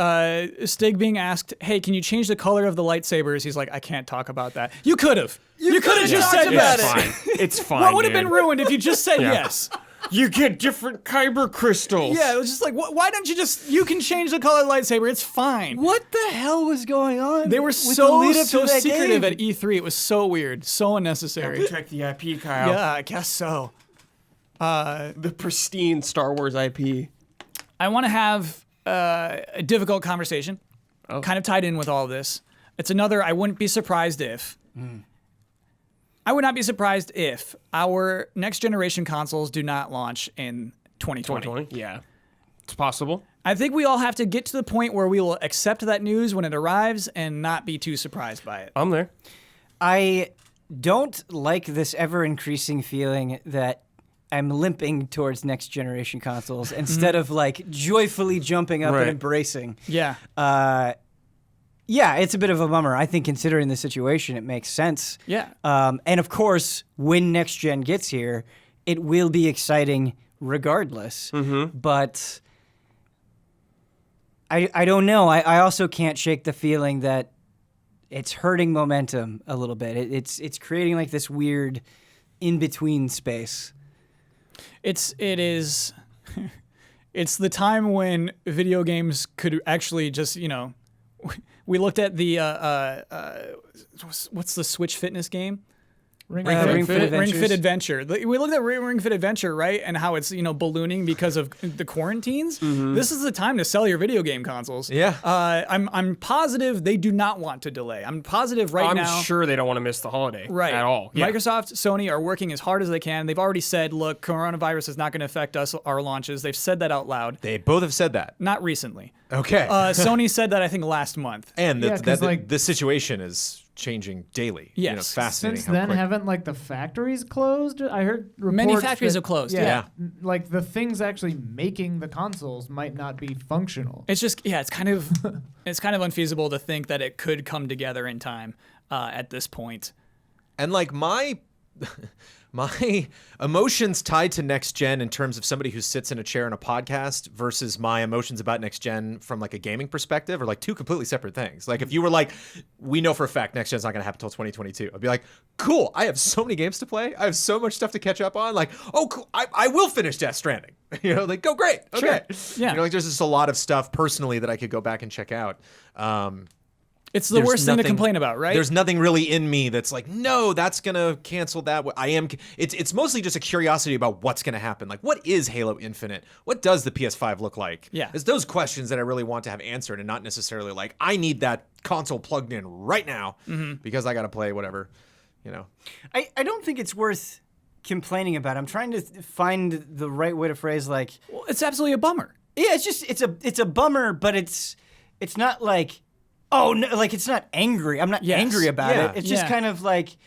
Stig being asked, "Hey, can you change the color of the lightsabers?" He's like, "I can't talk about that." You could have. You could have just talked said about yes. it. It's fine. It's fine. What would have been dude. ruined if you just said Yeah. yes? You get different kyber crystals. Yeah, it was just like, why don't you just? You can change the color of the lightsaber. It's fine. What the hell was going on? They were with so the lead up to that secretive game? at E3. It was so weird, so unnecessary. Protect the IP, Kyle. Yeah, I guess so. The pristine Star Wars IP. I want to have a difficult conversation, Oh. kind of tied in with all of this. It's another. I wouldn't be surprised if. I would not be surprised if our next generation consoles do not launch in 2020. 2020. Yeah. It's possible. I think we all have to get to the point where we will accept that news when it arrives and not be too surprised by it. I'm there. I don't like this ever increasing feeling that I'm limping towards next generation consoles instead of like joyfully jumping up Right. and embracing. Yeah. Yeah, it's a bit of a bummer. I think considering the situation, it makes sense. Yeah. And of course, when next gen gets here, it will be exciting regardless. But I don't know. I also can't shake the feeling that it's hurting momentum a little bit. It's creating like this weird in between space. It's the time when video games could actually just, we looked at the what's the Switch fitness game? Ring Ring Fit. Fit Ring Fit Adventures. Adventure. We looked at Ring Fit Adventure, right? And how it's, ballooning because of the quarantines. This is the time to sell your video game consoles. Yeah. I'm positive they do not want to delay. I'm positive right I'm now. sure they don't want to miss the holiday. Right. At all. Yeah. Microsoft, Sony are working as hard as they can. They've already said, look, coronavirus is not going to affect our launches. They've said that out loud. They both have said that. Not recently. Okay. Sony said that, I think, last month. and Yeah, 'cause, like- the situation is changing daily. Yes. Fascinating. Since how then, quick- haven't like the factories closed? I heard reports Many factories that- have closed, yeah. Like the things actually making the consoles might not be functional. It's just, it's kind of unfeasible to think that it could come together in time at this point. And like my emotions tied to next gen in terms of somebody who sits in a chair in a podcast versus my emotions about next gen from like a gaming perspective are like two completely separate things. Like if you were like, we know for a fact next gen's not gonna happen until 2022, I'd be like, cool, I have so many games to play, I have so much stuff to catch up on. Like, oh cool, I will finish Death Stranding. Like, go great. Okay. Yeah. Like there's just a lot of stuff personally that I could go back and check out. It's the There's worst thing to nothing- complain about, right? There's nothing really in me that's like, no, that's gonna cancel that. It's mostly just a curiosity about what's gonna happen. Like, what is Halo Infinite? What does the PS5 look like? Yeah. It's those questions that I really want to have answered, and not necessarily like, I need that console plugged in right now because I gotta play whatever. I don't think it's worth complaining about. I'm trying to find the right way to phrase like. Well, it's absolutely a bummer. Yeah, it's a bummer, but it's not like, oh no, like it's not angry. I'm not Yes. angry about Yeah. it. It's just Yeah. kind of like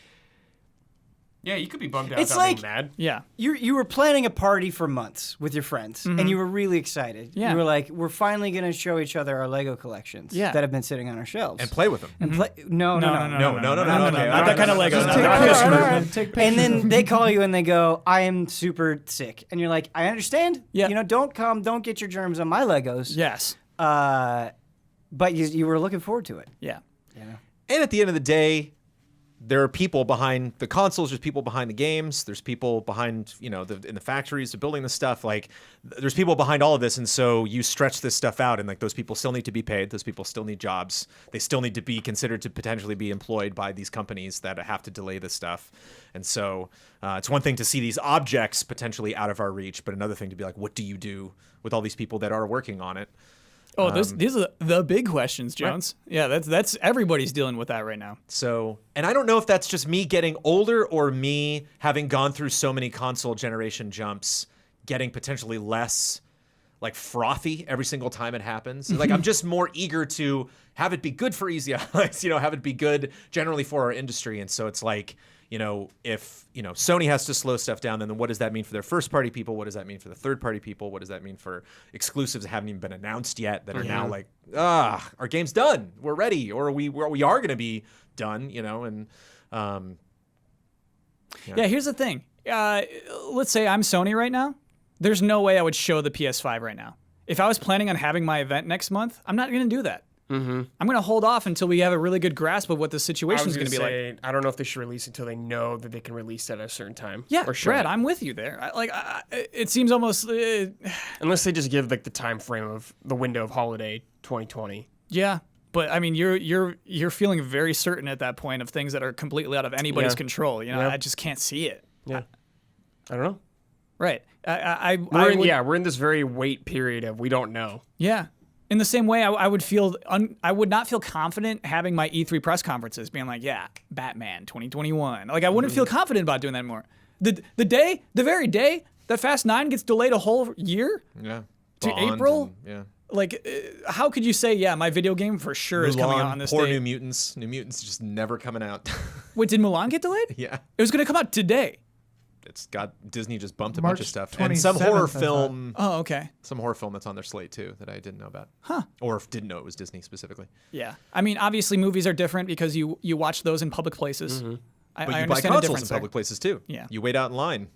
Yeah, you could be bummed out It's without being like- mad. Yeah. you were planning a party for months with your friends, and you were really excited. Yeah. You were like, we're finally gonna show each other our Lego collections Yeah. that have been sitting on our shelves. And play with them. And play. No. No. Okay, Not that kind of Lego. Just No, take no, no, pictures. no, no, no. man. Take pictures. And then they call you and they go, I am super sick. And you're like, I understand. Yeah. Don't get your germs on my Legos. Yes. But you were looking forward to it. Yeah. And at the end of the day, there are people behind the consoles. There's people behind the games. There's people behind, in the factories, building the stuff. Like, there's people behind all of this. And so you stretch this stuff out, and like those people still need to be paid. Those people still need jobs. They still need to be considered to potentially be employed by these companies that have to delay this stuff. And so it's one thing to see these objects potentially out of our reach, but another thing to be like, what do you do with all these people that are working on it? Oh, these are the big questions, Jones. Right. Yeah, that's everybody's dealing with that right now. So, and I don't know if that's just me getting older or me having gone through so many console generation jumps getting potentially less like frothy every single time it happens. Like I'm just more eager to have it be good for Easy Allies, have it be good generally for our industry. And so it's like, if, Sony has to slow stuff down, then what does that mean for their first party people? What does that mean for the third party people? What does that mean for exclusives that haven't even been announced yet that are now like, our game's done. We're ready. Or we are going to be done, and yeah, here's the thing. Let's say I'm Sony right now. There's no way I would show the PS5 right now. If I was planning on having my event next month, I'm not going to do that. I'm going to hold off until we have a really good grasp of what the situation is going to be like. I don't know if they should release until they know that they can release it at a certain time. Yeah, or Brad, I'm with you there. It seems almost... Unless they just give like the time frame of the window of holiday 2020. Yeah, but I mean, you're feeling very certain at that point of things that are completely out of anybody's control. I just can't see it. Yeah, I don't know. Right. We're in this very wait period of we don't know. Yeah. In the same way, I would not feel confident having my E3 press conferences being like, yeah, Batman 2021. Like I wouldn't feel confident about doing that anymore. The very day that Fast 9 gets delayed a whole year to Bond April. And, Like, how could you say, yeah, my video game for sure is coming out on this poor date? New Mutants. New Mutants just never coming out. Wait, did Mulan get delayed? Yeah. It was going to come out today. It's got Disney just bumped a March bunch of stuff and some 27th, horror I thought. film. Oh, okay. Some horror film that's on their slate too that I didn't know about. Huh. Or didn't know it was Disney specifically. Yeah. I mean, obviously movies are different because you watch those in public places. But I you buy understand the consoles difference in public places too. Yeah. You wait out in line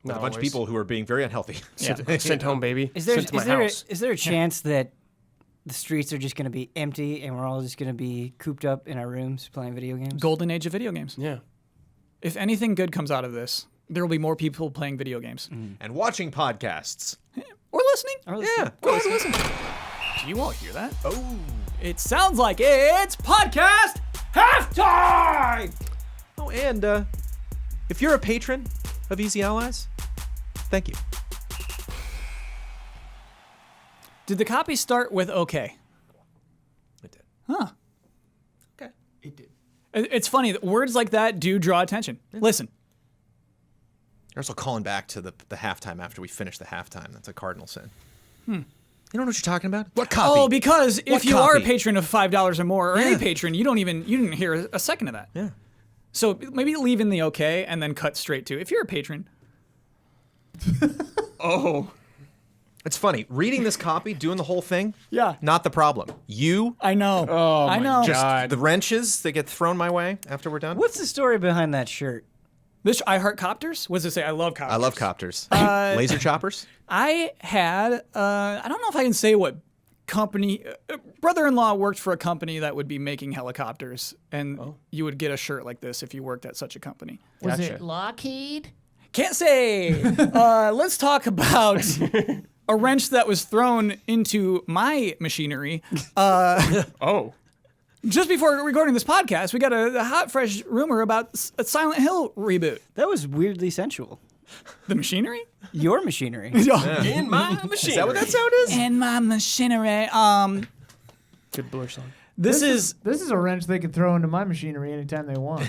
with Not a bunch of always. people who are being very unhealthy. Sent home, baby. Is there Sent to my house. is there a chance that the streets are just going to be empty and we're all just going to be cooped up in our rooms playing video games? Golden age of video games. Yeah. If anything good comes out of this, there will be more people playing video games. And watching podcasts. Or listening. Yeah. Go ahead and listen. Do you all hear that? Oh. It sounds like it's podcast halftime! Oh, and if you're a patron of Easy Allies, thank you. Did the copy start with okay? It did. Huh. Okay. It did. It's funny that words like that do draw attention. Listen. You're also calling back to the halftime after we finish the halftime. That's a cardinal sin. You don't know what you're talking about? What copy? Oh, because if What you are a copy? patron of $5 or more, or any patron, you didn't hear a second of that. Yeah. So maybe leave in the okay and then cut straight to if you're a patron. Oh. It's funny. Reading this copy, doing the whole thing, Yeah. not the problem. You, I know. Oh, I my know. God. the wrenches that get thrown my way after we're done. What's the story behind that shirt? This I heart copters. What does it say? I love copters. I love copters. Laser choppers? I had I don't know if I can say what company. Brother-in-law worked for a company that would be making helicopters, and you would get a shirt like this if you worked at such a company. Was Gotcha. it Lockheed? Can't say. Let's talk about a wrench that was thrown into my machinery. Oh. Just before recording this podcast, we got a hot, fresh rumor about a Silent Hill reboot. That was weirdly sensual. The machinery? Your machinery. In my machine. Is that what that sound is? And my machinery. Good Buller song. This is This is a wrench they could throw into my machinery anytime they want.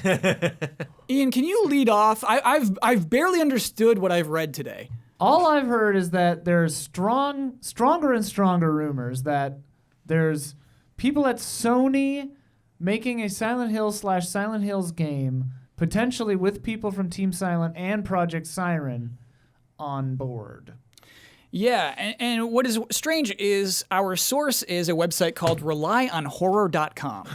Ian. Can you lead off? I've barely understood what I've read today. All I've heard is that there's stronger and stronger rumors that there's people at Sony making a Silent Hill / Silent Hills game, potentially with people from Team Silent and Project Siren on board. Yeah, and what is strange is our source is a website called RelyOnHorror.com.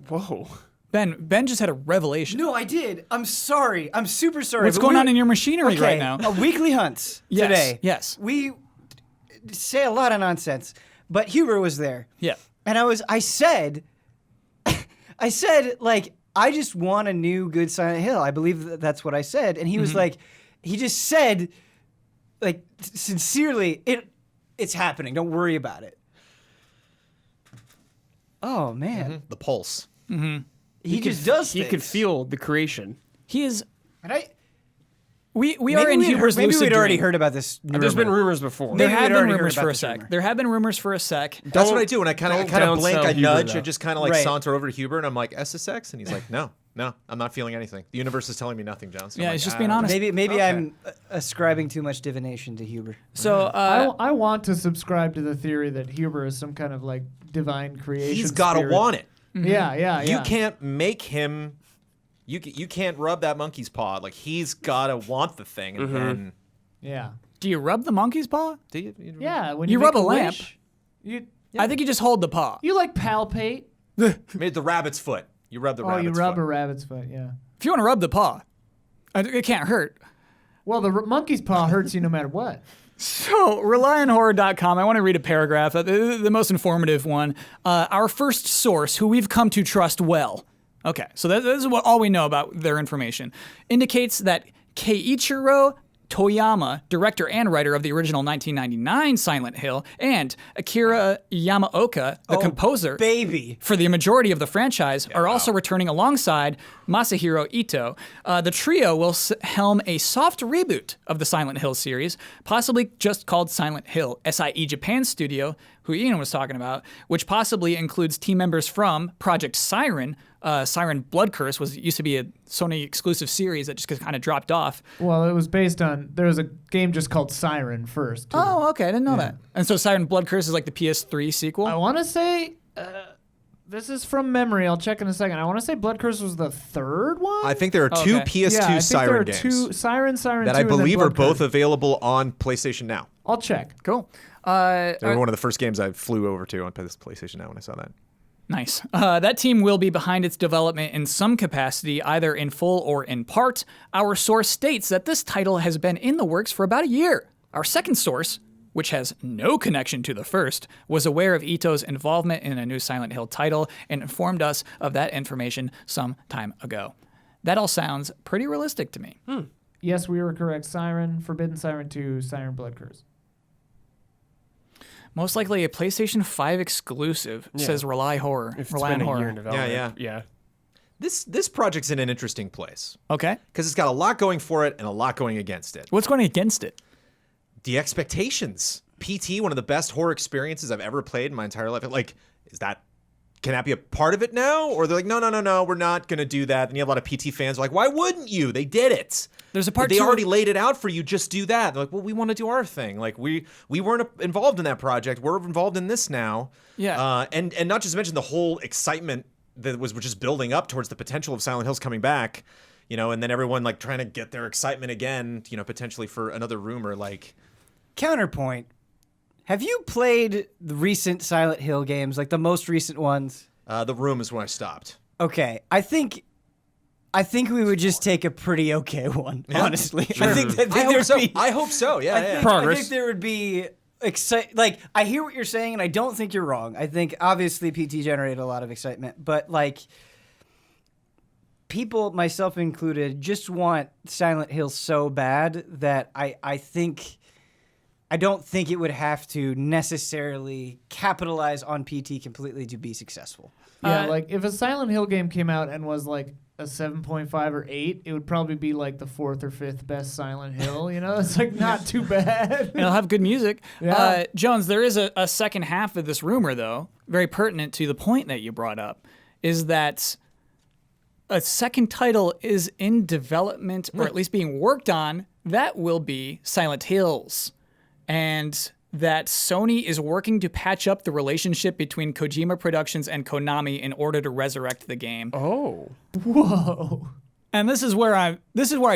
Whoa. Ben just had a revelation. No, I did. I'm sorry. I'm super sorry. What's but going we- on in your machinery okay, right now? Weekly hunts Yes, today. yes. We say a lot of nonsense, but Huber was there. Yeah. And I said, like, I just want a new good Silent Hill. I believe that's what I said. And he was like, he just said, like, sincerely, it's happening. Don't worry about it. Oh, man. The pulse. He just does He things. could feel the creation. He is. And I, We maybe are in we had Huber's heard, maybe lucid we'd already dream. heard about this. There's been rumors before. There Maybe have we'd been already heard rumors about for a this sec. rumor. There have been rumors for a sec. That's what I do when I kind of don't blink, downsell I Huber, nudge, though. I just kind of like Right. saunter over to Huber and I'm like, SSX? And he's like, no. No, I'm not feeling anything. The universe is telling me nothing, John. So Yeah, I'm it's like, just being honest. Maybe Okay. I'm ascribing too much divination to Huber. So I want to subscribe to the theory that Huber is some kind of like divine creation. he's got to spirit. want it. Yeah. You can't make him. You can't rub that monkey's paw. Like he's got to want the thing, and then Yeah. do you rub the monkey's paw? do you? Yeah. When You you rub make a lamp. wish, you I think you just hold the paw. you like palpate. Made the rabbit's foot. You rub the Oh, rabbit's you rub foot. a rabbit's foot. Yeah. If you want to rub the paw, it can't hurt. Well, the monkey's paw hurts you no matter what. So, RelyOnHorror.com, I want to read a paragraph, the most informative one. Our first source, who we've come to trust well. Okay, so this is all we know about their information. Indicates that Keiichiro Toyama, director and writer of the original 1999 Silent Hill, and Akira Yamaoka, the composer Baby. for the majority of the franchise, are also returning alongside Masahiro Ito. The trio will helm a soft reboot of the Silent Hill series, possibly just called Silent Hill. SIE Japan Studio, who Ian was talking about, which possibly includes team members from Project Siren. Siren Blood Curse used to be a Sony exclusive series that just kind of dropped off. Well, it was based on there was a game just called Siren first. Too. Oh, okay, I didn't know that. And so Siren Blood Curse is like the PS3 sequel. I want to say this is from memory. I'll check in a second. I want to say Blood Curse was the third one. I think there are two Okay. PS2 I think Siren there are games two Siren that 2, I and then believe are Blood both Curse. available on PlayStation Now. I'll check. Cool. They were one of the first games I flew over to on PlayStation Now when I saw that. Nice. That team will be behind its development in some capacity, either in full or in part. Our source states that this title has been in the works for about a year. Our second source, which has no connection to the first, was aware of Ito's involvement in a new Silent Hill title and informed us of that information some time ago. That all sounds pretty realistic to me. Yes, we were correct. Siren, Forbidden Siren 2, Siren Blood Curse. Most likely a PlayStation 5 exclusive, says Rely Horror. If it's Rely been on a year Horror. in development. Yeah. This project's in an interesting place Okay. because it's got a lot going for it and a lot going against it. What's going against it? The expectations. PT, one of the best horror experiences I've ever played in my entire life. Like, can that be a part of it now? Or they're like, no, we're not going to do that. And you have a lot of PT fans who are like, why wouldn't you? They did it. There's a part They two- already laid it out for you. Just do that. They're like, well, we want to do our thing. Like, we weren't involved in that project. We're involved in this now. Yeah. And not just mention the whole excitement that was just building up towards the potential of Silent Hills coming back, and then everyone like trying to get their excitement again, potentially for another rumor. Like, Counterpoint. Have you played the recent Silent Hill games, like the most recent ones? The Room is when I stopped. Okay, I think we would just take a pretty okay one, honestly. I think I hope there'd so. be- I hope so. Yeah, yeah. I think there would be like I hear what you're saying, and I don't think you're wrong. I think obviously PT generated a lot of excitement, but like people, myself included, just want Silent Hill so bad that I don't think it would have to necessarily capitalize on PT completely to be successful. Yeah, like if a Silent Hill game came out and was like a 7.5 or 8, it would probably be like the 4th or 5th best Silent Hill. It's like not too bad. It'll have good music. Yeah. Jones, there is a second half of this rumor, though, very pertinent to the point that you brought up, is that a second title is in development, or at least being worked on, that will be Silent Hills. And that Sony is working to patch up the relationship between Kojima Productions and Konami in order to resurrect the game. Oh. Whoa. And this is where I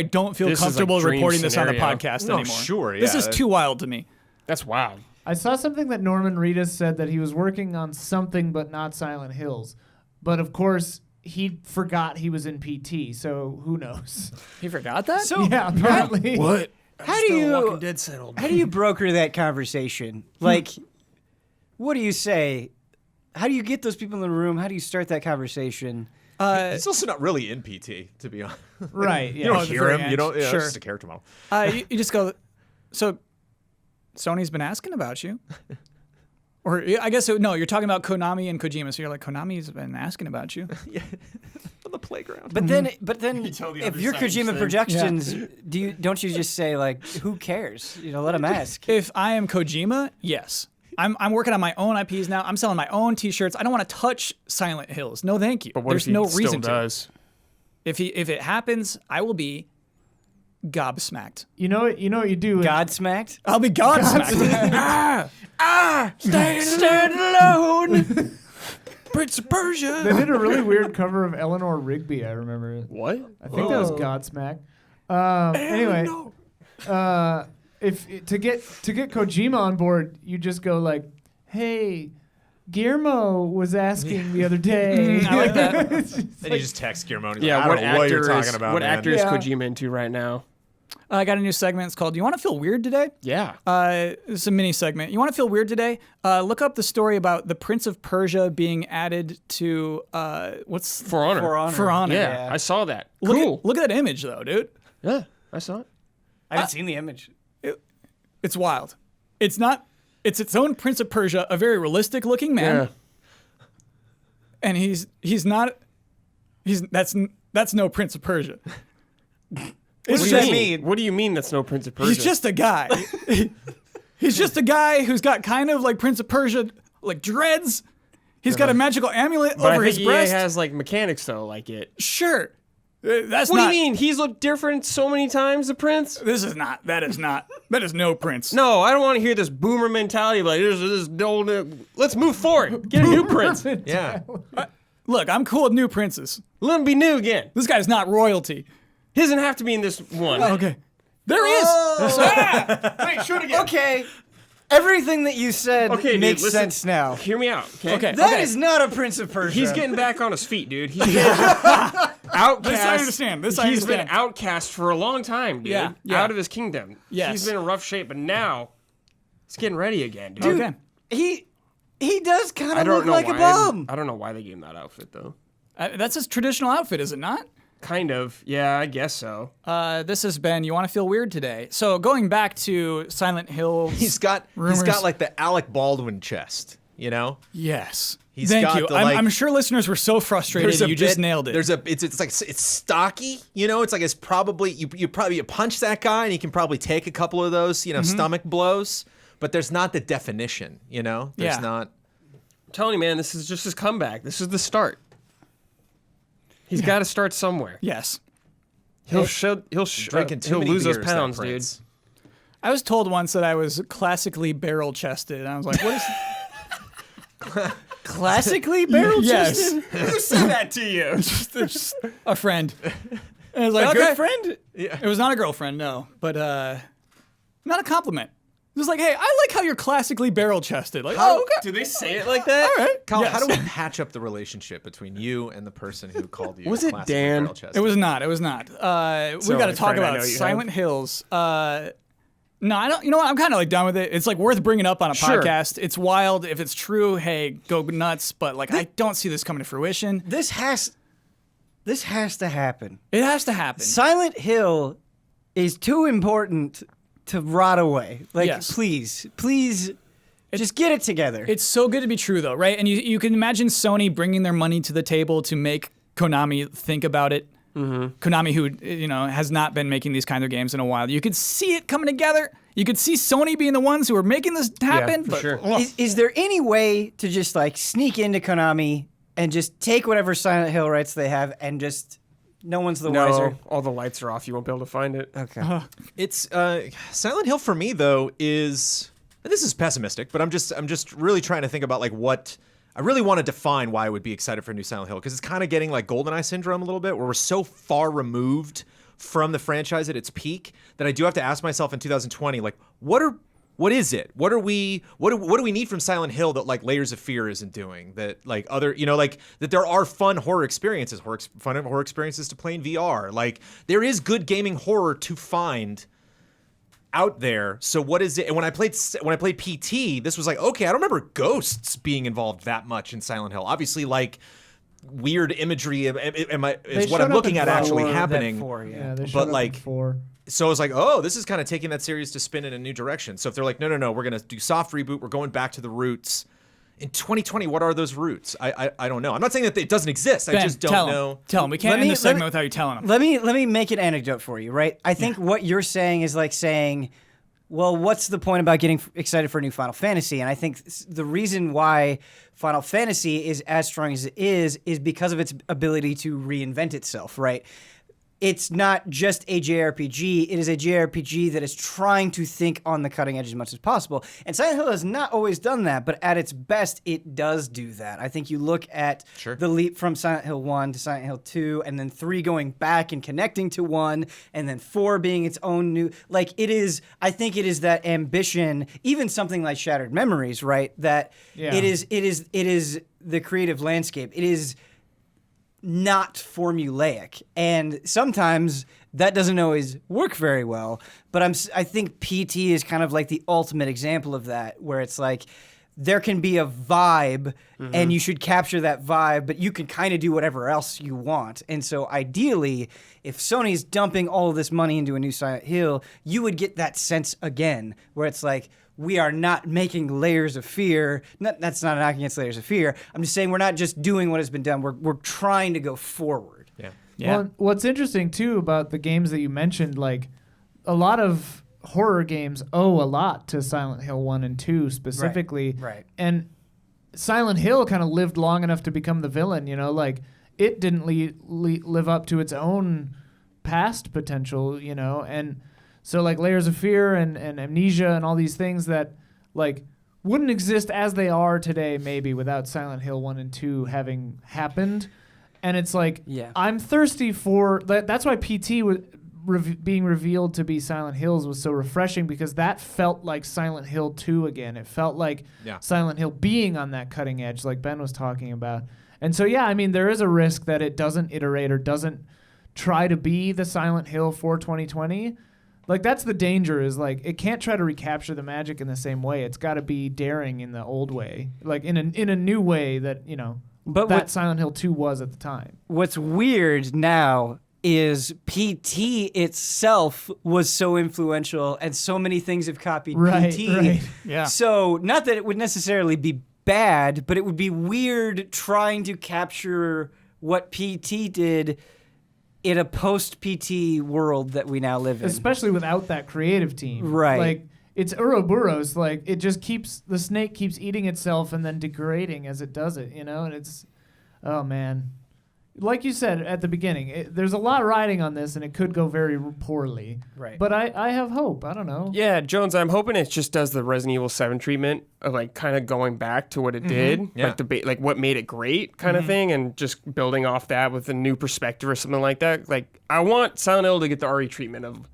don't feel This is comfortable like dream reporting this on a scenario. podcast No, anymore. sure, This yeah. is too wild to me. That's wild. I saw something that Norman Reedus said that he was working on something but not Silent Hills. But of course, he forgot he was in PT, so who knows? You forgot that? So Yeah, apparently. What? how do you broker that conversation? Like, what do you say? How do you get those people in the room? How do you start that conversation? It's also not really in PT, to be honest. Right, You yeah. don't at the hear very him. end. You don't. Yeah, Sure. It's just a character model. You just go, so Sony's been asking about you. Or I guess, no, you're talking about Konami and Kojima. So you're like, Konami's been asking about you. On the playground. But then tell the if other you're side Kojima instead. Productions, don't you just say like, who cares? Let them ask. If I am Kojima, yes. I'm working on my own IPs now. I'm selling my own T-shirts. I don't want to touch Silent Hills. No, thank you. But what There's if he no still reason to. does? If it happens, I will be gobsmacked. You know what you do? Godsmacked? I'll be gobsmacked. Stand alone. Prince of Persia. They did a really weird cover of Eleanor Rigby. I remember. What? I think that was Godsmack. Anyway, if to get Kojima on board, you just go like, "Hey, Guillermo was asking the other day." I like that. Then you just text Guillermo. And he's Yeah, like, I what don't know what you're actor talking is about, what man. actor is Yeah. Kojima into right now? I got a new segment. It's called "Do You Want to Feel Weird Today?" Yeah. It's a mini segment. You want to feel weird today? Look up the story about the Prince of Persia being added to what's For Honor. For Honor. Yeah, I saw that. Look Cool. At, look at that image though, dude. Yeah, I saw it. I haven't seen the image. It's wild. It's not. It's its own Prince of Persia, a very realistic looking man, Yeah. and he's not. That's no Prince of Persia. What It's does just- that mean? What do you mean that's no Prince of Persia? He's just a guy. He's just a guy who's got kind of like Prince of Persia, like dreads. He's got a magical amulet but over I his think breast. EA has like mechanics though, like it. Sure. That's What not. do you mean? He's looked different so many times, the Prince? This is not. That is not. That is no Prince. No, I don't want to hear this boomer mentality. Like this old. Let's move forward. Get a new Prince. Yeah. Look, I'm cool with new princes. Let him be new again. This guy's not royalty. He doesn't have to be in this one. Okay. There he is. Wait, shoot again. Okay. Everything that you said Okay, dude, makes listen. sense now. Hear me out. Okay. Okay. That is not a Prince of Persia. He's getting back on his feet, dude. He's getting outcast. This I understand. This I He's been understand. outcast for a long time, dude. Yeah. Out of his kingdom. Yes. He's been in rough shape, but now he's getting ready again, dude. Okay. He does kind I of don't look know like why. a bum. I don't know why they gave him that outfit though. That's his traditional outfit, is it not? Kind of. Yeah, I guess so. This has been You Want to Feel Weird Today. So going back to Silent Hill. He's got like the Alec Baldwin chest, you know? Yes. He's Thank got you. the, like- I'm sure listeners were so frustrated. You just nailed it. It's like it's stocky, you know. It's like it's probably you punch that guy and he can probably take a couple of those, you know, stomach blows. But there's not the definition, you know. There's Yeah. not. I'm telling you, man, this is just his comeback. This is the start. He's got to start somewhere. Yes. He'll Drinking too he'll many lose those beers, that pounds, dude. Prince. I was told once that I was classically barrel chested. And I was like, what is Classically barrel Yes. chested? Who said that to you? just a friend? And I was like, A okay. good friend? It was not a girlfriend, no. But not a compliment. It was like, hey, I like how you're classically barrel chested. Like, oh, okay. Do they say it like that? All right. Kyle, Yes. how do we patch up the relationship between you and the person who called you? Was it classically Dan? barrel-chested? It was not. It was not. We got to only talk friend I about know you Silent Hills. No, I don't. You know what? I'm kind of like done with it. It's like worth bringing up on a Sure. podcast. It's wild. If it's true, hey, go nuts. But like, I don't see this coming to fruition. This has to happen. It has to happen. Silent Hill is too important to rot away. Like, Yes. please, just get it together. It's so good to be true, though, right? And you can imagine Sony bringing their money to the table to make Konami think about it. Mm-hmm. Konami, who has not been making these kind of games in a while. You could see it coming together. You could see Sony being the ones who are making this happen. for but, sure. ugh. Is there any way to just like sneak into Konami and just take whatever Silent Hill rights they have and just no one's the wiser? No, all the lights are off. You won't be able to find it. Okay. It's Silent Hill for me though is, and this is pessimistic, but I'm just really trying to think about like what I really want to define why I would be excited for a new Silent Hill, because it's kind of getting like GoldenEye syndrome a little bit, where we're so far removed from the franchise at its peak that I do have to ask myself in 2020, like what is it? What do we need from Silent Hill that like Layers of Fear isn't doing? That like other, like that there are fun horror experiences to play in VR. Like there is good gaming horror to find out there. So what is it? And when I played PT, this was like, okay, I don't remember ghosts being involved that much in Silent Hill. Obviously, like weird imagery is what I'm looking at actually happening. Yeah, they showed But up in like 4. so I was like, oh, this is kind of taking that series to spin in a new direction. So if they're like, no, we're going to do soft reboot, we're going back to the roots. In 2020, what are those roots? I don't know. I'm not saying that it doesn't exist. I Ben, just don't tell know. Tell him. We can't Let end me- the segment let me- without you telling him. Let me make an anecdote for you, right? I think what you're saying is like saying well, what's the point about getting excited for a new Final Fantasy? And I think the reason why Final Fantasy is as strong as it is because of its ability to reinvent itself, right? It's not just a JRPG. It is a JRPG that is trying to think on the cutting edge as much as possible. And Silent Hill has not always done that, but at its best, it does do that. I think you look at the leap from Silent Hill 1 to Silent Hill 2, and then 3 going back and connecting to 1, and then 4 being its own new... Like, it is... I think it is that ambition, even something like Shattered Memories, right? That it is the creative landscape. It is... not formulaic, and sometimes that doesn't always work very well, but I think PT is kind of like the ultimate example of that, where it's like there can be a vibe and you should capture that vibe, but you can kind of do whatever else you want. And so ideally, if Sony's dumping all of this money into a new Silent Hill, you would get that sense again, where it's like, we are not making Layers of Fear. That's not knocking against Layers of Fear. I'm just saying we're not just doing what has been done. We're trying to go forward. Yeah. Well, what's interesting, too, about the games that you mentioned, like, a lot of horror games owe a lot to Silent Hill 1 and 2 specifically. Right. And Silent Hill kind of lived long enough to become the villain, you know? Like, it didn't live up to its own past potential, you know? And... so, like, Layers of Fear and Amnesia and all these things that, like, wouldn't exist as they are today maybe without Silent Hill 1 and 2 having happened. And it's like, I'm thirsty for... That's why PT being revealed to be Silent Hills was so refreshing, because that felt like Silent Hill 2 again. It felt like Silent Hill being on that cutting edge, like Ben was talking about. And so, I mean, there is a risk that it doesn't iterate or doesn't try to be the Silent Hill for 2020. Like, that's the danger, is, like, it can't try to recapture the magic in the same way. It's got to be daring in the old way, like, in a new way that, you know, that Silent Hill 2 was at the time. What's weird now is PT itself was so influential, and so many things have copied PT. Right. Yeah. So, not that it would necessarily be bad, but it would be weird trying to capture what PT did in a post-PT world that we now live in. Especially without that creative team. Right. Like, it's Ouroboros. Like, it just the snake keeps eating itself and then degrading as it does it, you know? And it's, oh, man. Like you said at the beginning, there's a lot riding on this, and it could go very poorly. Right. But I have hope. I don't know. Yeah, Jones, I'm hoping it just does the Resident Evil 7 treatment of, like, kind of going back to what it did, like what made it great kind of thing, and just building off that with a new perspective or something like that. Like, I want Silent Hill to get the RE treatment of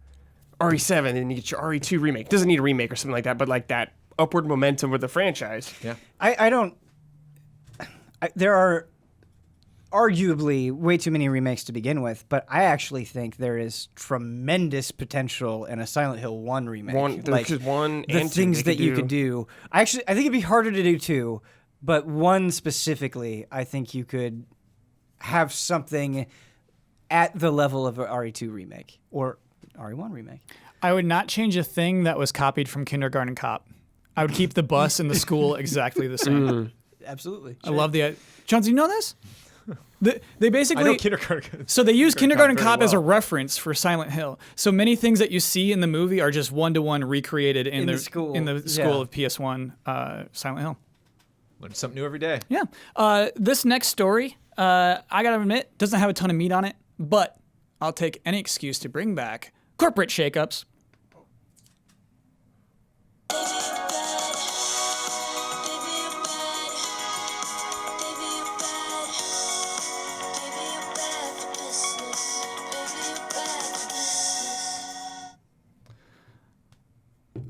RE7, and you get your RE2 remake. It doesn't need a remake or something like that, but like that upward momentum with the franchise. Yeah. There are arguably way too many remakes to begin with, but I actually think there is tremendous potential in a Silent Hill 1 remake. The things that you could do. I think it'd be harder to do 2, but 1 specifically, I think you could have something at the level of an RE2 remake or RE1 remake. I would not change a thing that was copied from Kindergarten Cop. I would keep the bus and the school exactly the same. Absolutely. I love the... John, do you know this? They basically... I know Kindergarten. So they use Kindergarten Cop as a well. reference for Silent Hill. So many things that you see in the movie are just one-to-one recreated in the school of PS1 Silent Hill. Learn something new every day. Yeah. This next story, I gotta admit, doesn't have a ton of meat on it, but I'll take any excuse to bring back corporate shakeups.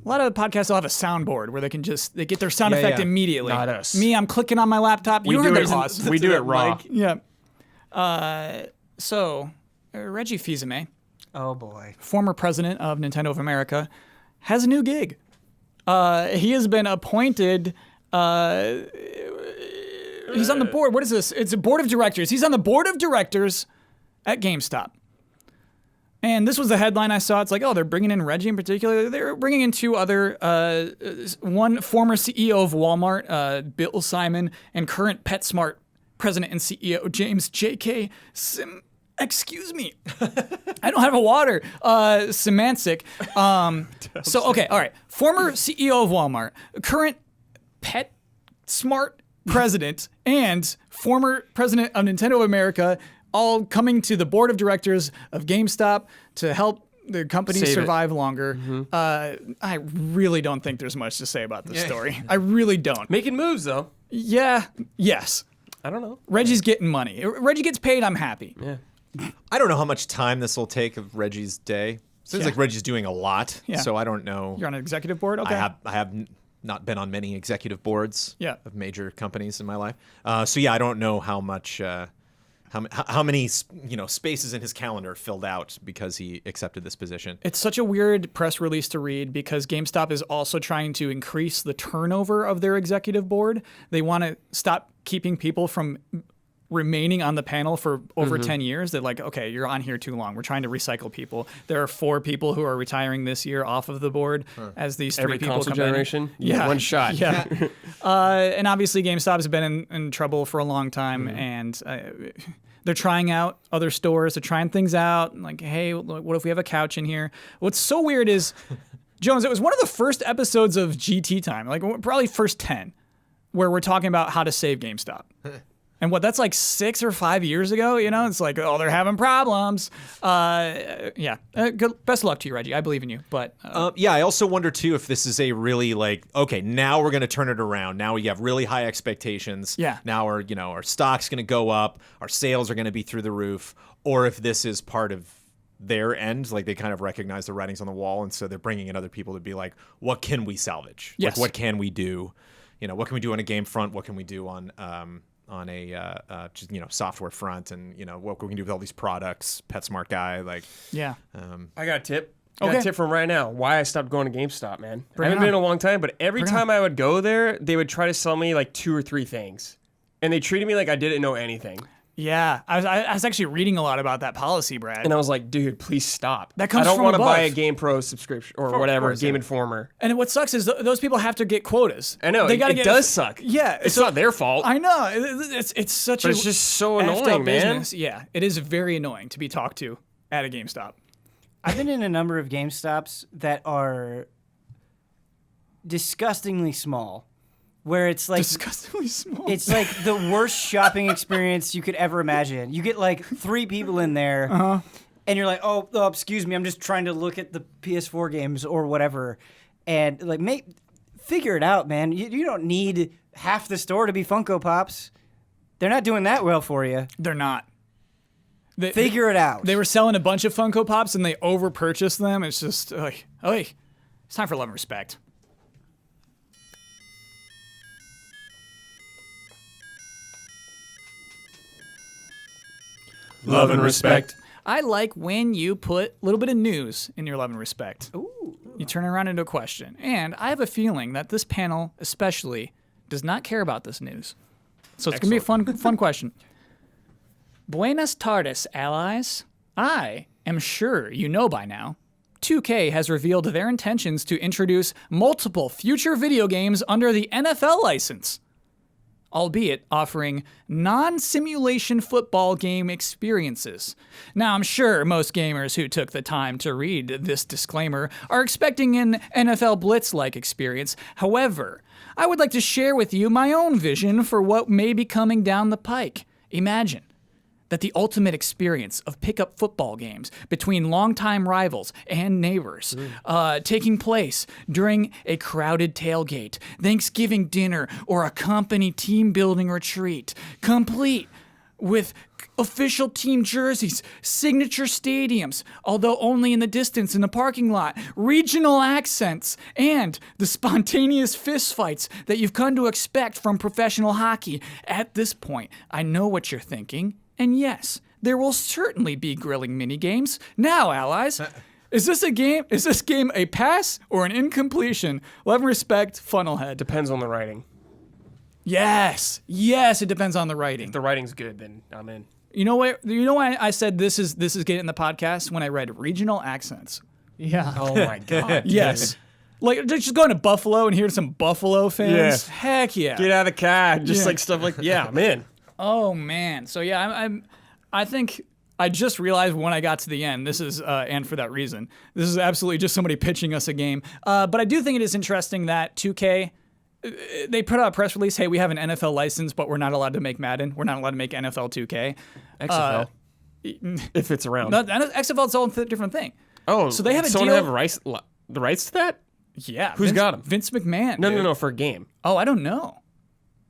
A lot of podcasts will have a soundboard where they get their sound effect immediately. Not us. Me, I'm clicking on my laptop. You heard the pause. We do it raw. Yeah. So, Reggie Fils-Aime, Oh boy. former president of Nintendo of America, has a new gig. He has been appointed. He's on the board. What is this? It's a board of directors. He's on the board of directors at GameStop. And this was the headline I saw. It's like, oh, they're bringing in Reggie in particular. They're bringing in two other, one former CEO of Walmart, Bill Simon, and current PetSmart president and CEO James J.K. excuse me, I don't have a water. Semantic. So, okay, all right. Former CEO of Walmart, current PetSmart president, and former president of Nintendo of America, all coming to the board of directors of GameStop to help the company survive longer. I really don't think there's much to say about this story. I really don't. Making moves, though. Yeah. Yes. I don't know. Reggie's getting money. Reggie gets paid, I'm happy. Yeah. I don't know how much time this will take of Reggie's day. Seems like Reggie's doing a lot, so I don't know. You're on an executive board? Okay. I have not been on many executive boards of major companies in my life. So yeah, I don't know how much, how many spaces in his calendar filled out because he accepted this position. It's such a weird press release to read because GameStop is also trying to increase the turnover of their executive board. They want to stop keeping people from remaining on the panel for over 10 years. They're like, okay, you're on here too long. We're trying to recycle people. There are 4 people who are retiring this year off of the board as these 3 Every people console come generation, in. one shot. Yeah. And obviously GameStop has been in trouble for a long time, and they're trying out other stores. They're trying things out. Like, hey, what if we have a couch in here? What's so weird is, Jones, it was one of the first episodes of GT Time, like probably first 10, where we're talking about how to save GameStop. And that's like 6 or 5 years ago, It's like, oh, they're having problems. Good. Best of luck to you, Reggie. I believe in you. But I also wonder too if this is a really okay, now we're gonna turn it around. Now we have really high expectations. Yeah. Now our stock's gonna go up, our sales are gonna be through the roof, or if this is part of their end, like they kind of recognize the writings on the wall, and so they're bringing in other people to be like, what can we salvage? Yes. Like, what can we do? What can we do on a game front? What can we do on a software front, and what we can do with all these products. PetSmart guy, I got a tip. Okay. Got a tip from right now. Why I stopped going to GameStop, man. Bring I it haven't been in on. a long time, but every time I would go there, they would try to sell me like 2 or 3 things, and they treated me like I didn't know anything. yeah, I was actually reading a lot about that policy, Brad. And I was like, dude, please stop. That comes I don't from want to buy a above. GamePro subscription or whatever, course, Game yeah. Informer. And what sucks is those people have to get quotas. I know, They gotta it does suck. Yeah. It's not their fault. I know. It's such But a it's just so effed up annoying, man. business. Yeah, it is very annoying to be talked to at a GameStop. I've been in a number of GameStops that are disgustingly small, where it's like Disgustingly small. it's like the worst shopping experience you could ever imagine. You get like 3 people in there, and you're like, oh, excuse me, I'm just trying to look at the PS4 games or whatever, and like figure it out, man. You don't need half the store to be Funko Pops. They're not doing that well for you. They're not. Figure it out. They were selling a bunch of Funko Pops and they over-purchased them. It's just like, it's time for love and respect. Love and respect. I like when you put a little bit of news in your love and respect. Ooh. You turn it around into a question. And I have a feeling that this panel especially does not care about this news. So it's going to be a fun question. Buenas tardes, allies. I am sure you know by now, 2K has revealed their intentions to introduce multiple future video games under the NFL license, albeit offering non-simulation football game experiences. Now, I'm sure most gamers who took the time to read this disclaimer are expecting an NFL Blitz-like experience. However, I would like to share with you my own vision for what may be coming down the pike. Imagine that the ultimate experience of pickup football games between longtime rivals and neighbors, taking place during a crowded tailgate, Thanksgiving dinner, or a company team-building retreat, complete with official team jerseys, signature stadiums, although only in the distance in the parking lot, regional accents, and the spontaneous fistfights that you've come to expect from professional hockey. At this point, I know what you're thinking. And yes, there will certainly be grilling mini-games. Now, allies, is this game a pass or an incompletion? Love and respect, Funnelhead. Depends on the writing. Yes, it depends on the writing. If the writing's good, then I'm in. You know why I said this is getting in the podcast? When I read regional accents. Yeah. Oh my god. Yes. Like, just going to Buffalo and hear some Buffalo fans. Yeah. Heck yeah. Get out of the car. Just Yeah. like stuff like, yeah, I'm in. Oh man. So yeah, I think I just realized when I got to the end, this is, and for that reason, this is absolutely just somebody pitching us a game. But I do think it is interesting that 2K, they put out a press release, hey, we have an NFL license, but we're not allowed to make Madden. We're not allowed to make NFL 2K. XFL. If it's around. No, XFL is all a different thing. Oh, so they have a someone deal. have the rights to that? Yeah. Who's got 'em? Vince McMahon. No, dude. no, for a game. Oh, I don't know.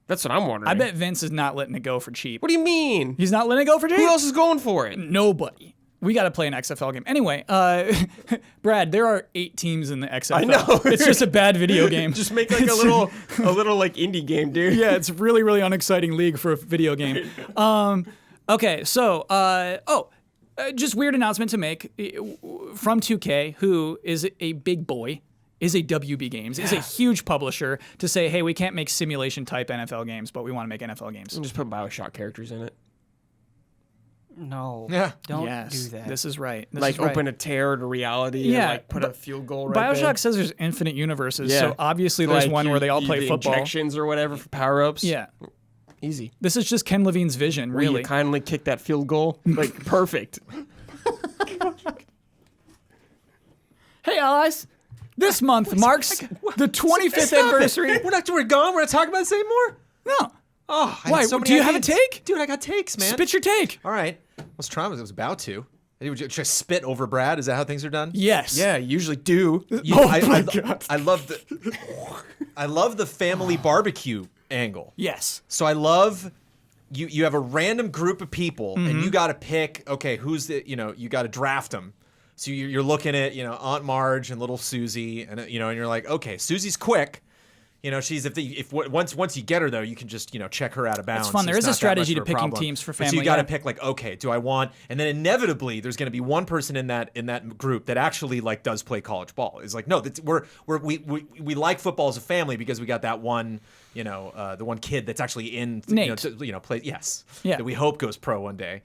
That's what I'm wondering. I bet Vince is not letting it go for cheap. What do you mean? He's not letting it go for cheap? Who else is going for it? Nobody. We got to play an XFL game. Anyway, Brad, there are 8 teams in the XFL. I know. It's just a bad video game. Just make like a little like indie game, dude. Yeah, it's really, really unexciting league for a video game. Okay, so, just weird announcement to make from 2K, who is a big boy, is a WB Games, is a huge publisher, to say, hey, we can't make simulation type NFL games, but we want to make NFL games. And just put BioShock characters in it. No. Yeah. Don't Yes, do that. this is right. This Like is right. open a tear to reality Yeah, and like put a field goal right BioShock there. says there's infinite universes, Yeah. so obviously there's Like one where they all you- play the football. injections or whatever for power-ups. Yeah. Easy. This is just Ken Levine's vision, Will really. you kindly kick that field goal? Like, perfect. Hey, allies. This month marks the 25th anniversary. We're gone. We're not talking about this anymore. No. Oh, I Why? had so many Do you have a ideas. take? Dude, I got takes, man. Spit your take. All right. I was about to. Would you just spit over Brad? Is that how things are done? Yes. Yeah, you usually do. I love the family barbecue angle. Yes. So I love you have a random group of people and you got to pick, okay, who's the, you got to draft them. So you're looking at, Aunt Marge and little Susie and and you're like, okay, Susie's quick. She's once you get her though, you can just check her out of bounds. It's fun. There is not a that strategy much to of a picking problem. teams for But so family, you got to yeah. pick like, okay, do I want? And then inevitably there's going to be one person in that group that actually like does play college ball. It's like, no, we like football as a family because we got that one, the one kid that's actually in Nate. play yes, Yeah. that we hope goes pro one day.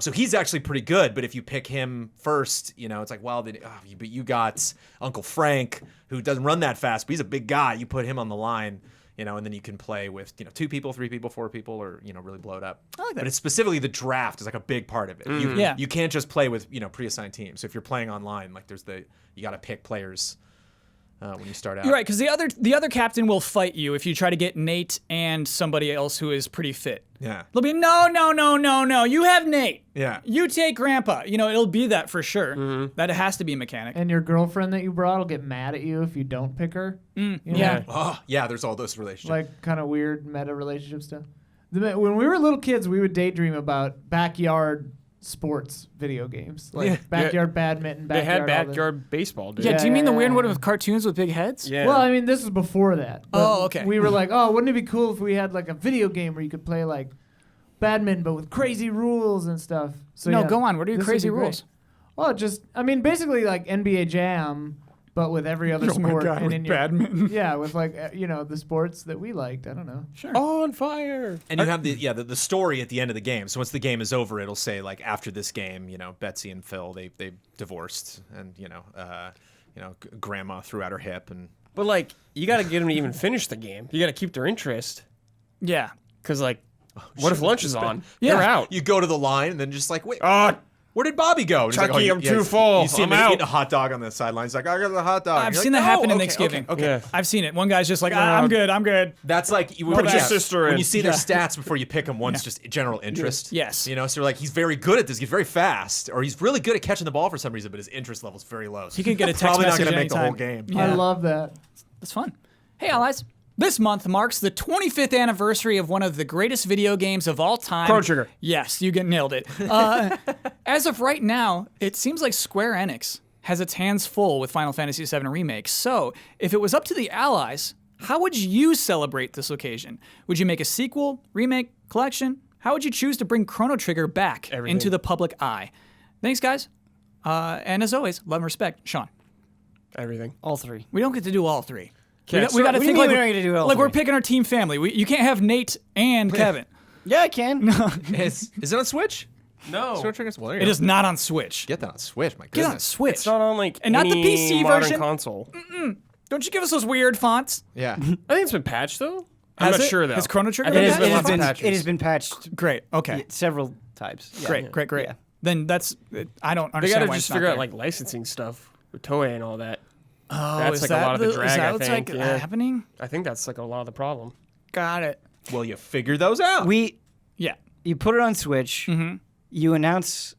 So he's actually pretty good, but if you pick him first, it's like, well, but you got Uncle Frank who doesn't run that fast, but he's a big guy. You put him on the line. And then you can play with 2 people, 3 people, 4 people, or really blow it up. I like that. But it's specifically the draft is like a big part of it. Yeah. You can't just play with pre-assigned teams. So if you're playing online, like you got to pick players when you start out. You're right, because the other captain will fight you if you try to get Nate and somebody else who is pretty fit. Yeah. They'll be, no, you have Nate. Yeah. You take Grandpa. It'll be that for sure. That has to be a mechanic. And your girlfriend that you brought will get mad at you if you don't pick her. You know? Yeah. Oh yeah. There's all those relationships. Like kind of weird meta relationship stuff. When we were little kids, we would daydream about backyard sports video games, like backyard badminton. They had all the- backyard baseball, dude. Yeah, do you mean the yeah, weird yeah. one with cartoons with big heads? Yeah. Well, I mean, this is before that. But Oh, okay. We were like, oh, wouldn't it be cool if we had like a video game where you could play like badminton but with crazy rules and stuff? So No, yeah, go on. What are your this would crazy be great. rules? Well, basically like NBA Jam, but with every other Oh my sport. God, and with in your, badminton. Yeah, with like the sports that we liked. I don't know. Sure. On fire. And you have the story at the end of the game. So once the game is over, it'll say like after this game, Betsy and Phil they divorced, and Grandma threw out her hip, and But like, you got to get them to even finish the game. You got to keep their interest. Yeah. Because like, what if lunch is on? Yeah. They're out. you go to the line and then just like wait. Oh, Where did Bobby go? And he's Chucky, I'm too you- full. You see him I'm out. eating a hot dog on the sidelines. Like, I got the hot dog. I've You're seen like, that happen in okay, Thanksgiving. Okay. Yeah. I've seen it. One guy's just like, I'm good. That's like you Put your sister when in. you see their stats before you pick them. One's just general interest. Yes. So you're like, he's very good at this. He's very fast, or he's really good at catching the ball for some reason, but his interest level's very low. So He could get a text probably not message gonna make the whole anytime. game. Yeah. I love that. That's fun. Hey, allies. This month marks the 25th anniversary of one of the greatest video games of all time. Chrono Trigger. Yes, you nailed it. As of right now, it seems like Square Enix has its hands full with Final Fantasy VII Remake. So, if it was up to the allies, how would you celebrate this occasion? Would you make a sequel, remake, collection? How would you choose to bring Chrono Trigger back Everything. into the public eye? Thanks, guys. And as always, love and respect, Sean. everything. All 3. We don't get to do all 3. Okay, We got to what do you think mean like we don't get to do all like we're 3? picking our team family. You can't have Nate and Kevin. Yeah, I can. Is it on Switch? No. Chrono Trigger? Well, there you It go. is not on Switch. Get that on Switch. My Get goodness. on Switch. It's not on like And not the any PC modern version? console. Don't you give us those weird fonts? Yeah. I think it's been patched though. I'm Has not it? sure though. Has Chrono Trigger I been think patched? there's It been lots of patches. It has been patched Great. Okay. several times. Yeah. Great. Yeah. then that's I don't They understand gotta why just it's not figure out there. like licensing stuff with Toei and all that. Oh, that's is like that a lot of the is drag. that I what's think. like Yeah. happening? I think that's like a lot of the problem. Got it. Well, you figure those out. Yeah. You put it on Switch. Mm-hmm. You announce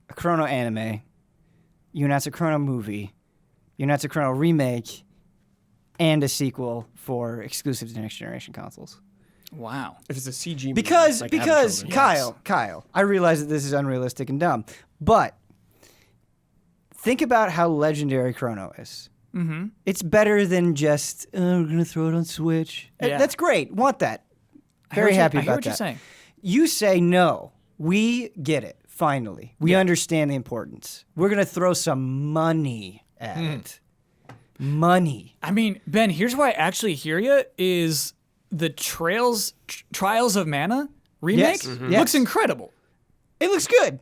a Chrono anime. You announce a Chrono movie. You announce a Chrono remake, and a sequel for exclusive to next generation consoles. Wow. If it's a CG movie, Because it's like Avatar movie. Kyle, I realize that this is unrealistic and dumb, but think about how legendary Chrono is. Mm-hmm. It's better than just we're gonna throw it on Switch. Yeah. That's great. Want that? I hear Very what you- happy I hear about what you're that. saying. You say no. We get it. Finally, we understand the importance. We're gonna throw some money at it. Money. I mean, Ben, here's why I actually hear you is the Trials of Mana remake Yes. Mhm. Yes. looks incredible. It looks good.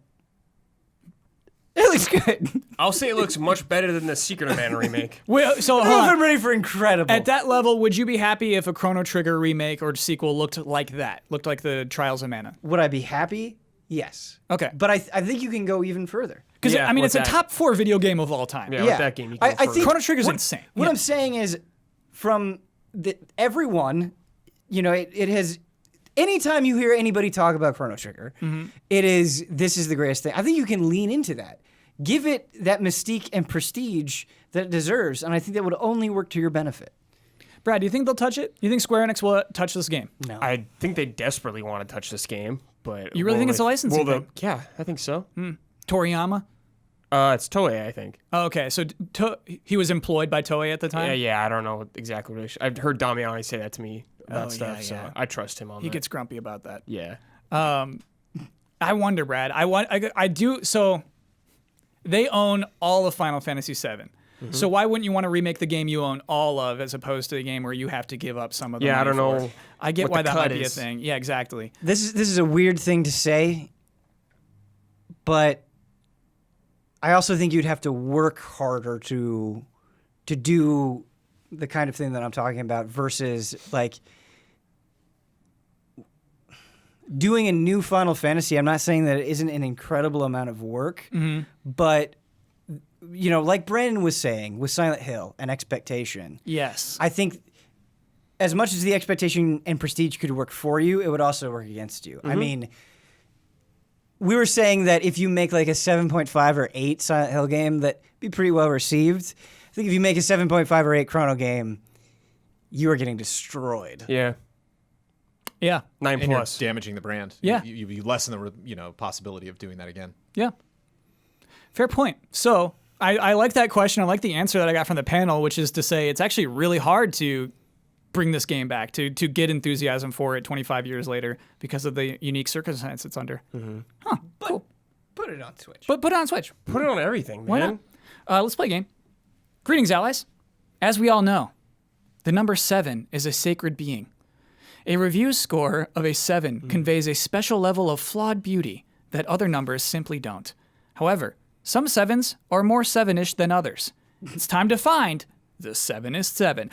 It looks good. I'll say it looks much better than the Secret of Mana remake. Well, so I don't hold know if on. I'm ready for incredible. At that level, would you be happy if a Chrono Trigger remake or sequel looked like that? Looked like the Trials of Mana? Would I be happy? Yes. Okay. But I think you can go even further. Because, Yeah, I mean, with it's a that. top 4 video game of all time. Yeah, Yeah. with that game, you I can think- Chrono Trigger's what- insane. What Yeah. I'm saying is, from everyone, it has. Anytime you hear anybody talk about Chrono Trigger, this is the greatest thing. I think you can lean into that, give it that mystique and prestige that it deserves, and I think that would only work to your benefit. Brad, do you think they'll touch it? You think Square Enix will touch this game? No, I think they desperately want to touch this game, but You really think it's a licensing thing? Yeah, I think so. Toriyama? It's Toei, I think. Oh, okay, so he was employed by Toei at the time? Yeah, I don't know exactly what I've heard Damiani say that to me about stuff, yeah, so yeah. I trust him on He that. gets grumpy about that. Yeah. I wonder, Brad. I do. So they own all of Final Fantasy VII. So why wouldn't you want to remake the game you own all of, as opposed to a game where you have to give up some of the Yeah, I money don't for know it? I get what why the that might cut be a is. thing. Yeah, exactly. this is a weird thing to say, but I also think you'd have to work harder to do the kind of thing that I'm talking about versus like doing a new Final Fantasy. I'm not saying that it isn't an incredible amount of work, but like Brandon was saying with Silent Hill and expectation, Yes. I think as much as the expectation and prestige could work for you, it would also work against you. I mean, we were saying that if you make like a 7.5 or 8 Silent Hill game, that'd be pretty well received. I think if you make a 7.5 or 8 Chrono game, you are getting destroyed. Yeah. Yeah. 9 And you're plus. damaging the brand. Yeah. You lessen the possibility of doing that again. Yeah. Fair point. So I like that question. I like the answer that I got from the panel, which is to say it's actually really hard to bring this game back, to get enthusiasm for it 25 years later because of the unique circumstance it's under. Huh. Cool. Put it on Switch. But put it on Switch. Put it on everything, Why man. not? Let's play a game. Greetings, allies. As we all know, the number 7 is a sacred being. A review score of a 7 conveys a special level of flawed beauty that other numbers simply don't. However, some 7s are more 7-ish than others. It's time to find the 7ist 7.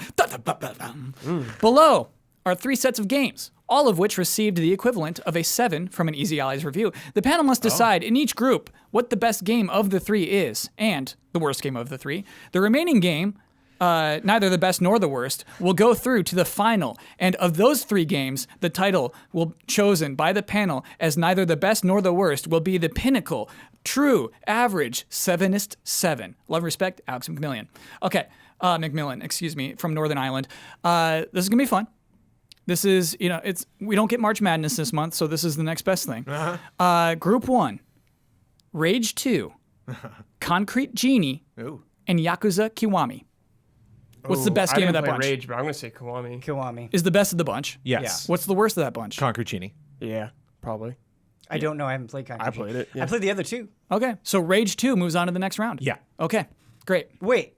Below are 3 sets of games, all of which received the equivalent of a 7 from an Easy Allies review. The panel must decide in each group what the best game of the 3 is, and the worst game of the 3. The remaining game, neither the best nor the worst, will go through to the final. And of those 3 games, the title will chosen by the panel as neither the best nor the worst will be the pinnacle, true, average, 7ist 7. Love, respect, Alex McMillan. Okay, McMillan, excuse me, from Northern Ireland. This is gonna be fun. This is, we don't get March Madness this month, so this is the next best thing. Group 1, Rage 2, Concrete Genie, Ooh. and Yakuza Kiwami. What's the best I game of didn't that play bunch? Rage, but I'm gonna say Kiwami. Kiwami. Is the best of the bunch. Yes. What's the worst of that bunch? Concrete Genie. Yeah, probably. I don't know. I haven't played Concrete. I played it, yeah. I played the other 2. Okay, so Rage 2 moves on to the next round. Yeah. Okay, great. Wait.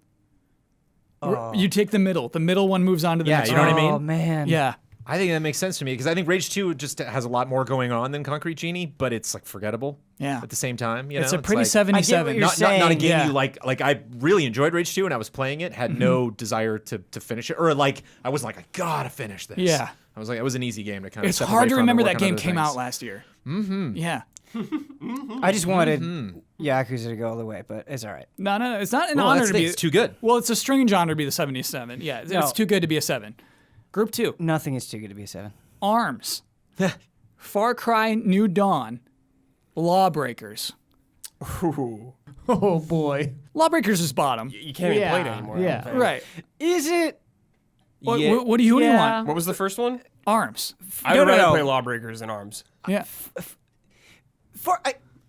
You take the middle. The middle one moves on to the Yeah, next you know round. what I mean? Oh man. Yeah. I think that makes sense to me because I think Rage 2 just has a lot more going on than Concrete Genie, but it's like forgettable. Yeah. At the same time, It's know? a pretty like, 77. you're not a saying, game yeah. you like. Like I really enjoyed Rage 2 and I was playing it, had no desire to finish it, or like I was like I gotta finish this. Yeah. I was like it was an easy game to kind of. It's step hard away to from and remember work that on game other came things. out last year. Mm-hmm. Yeah. I just wanted Yakuza to go all the way, but it's all right. No. It's not an Well, honor that's to the be. thing, it's too good. Well, it's a strange honor to be the 77. Yeah, No. it's too good to be a 7. Group 2, Nothing is too good to be a 7. Arms, Far Cry New Dawn, Lawbreakers. Ooh. Oh boy. Lawbreakers is bottom. You can't even play it anymore. I don't Yeah. think. Right. Is it? What, Yeah. what do you Yeah. want? What was the first one? Arms. I No, would no, rather no. play Lawbreakers than Arms. Yeah.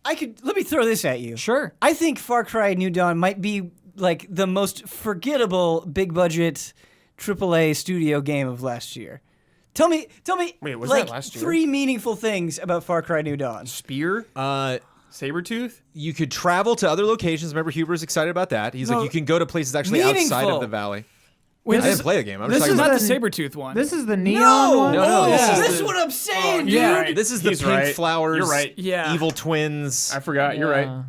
I could let me throw this at you. Sure. I think Far Cry New Dawn might be like the most forgettable big budget AAA studio game of last year. Tell me Wait, was like that last year? 3 meaningful things about Far Cry New Dawn. Spear? Sabretooth? You could travel to other locations. Remember, Huber's excited about that. He's No. like, you can go to places actually outside Meaningful. of the valley. Wait, I didn't play the game. I'm just this talking is about. not the Sabretooth one. This is the neon No, one. No, Yeah. this is what I'm saying, dude. yeah. Right. This is the He's pink right. flowers. You're right. Yeah. Evil twins. I forgot. You're right.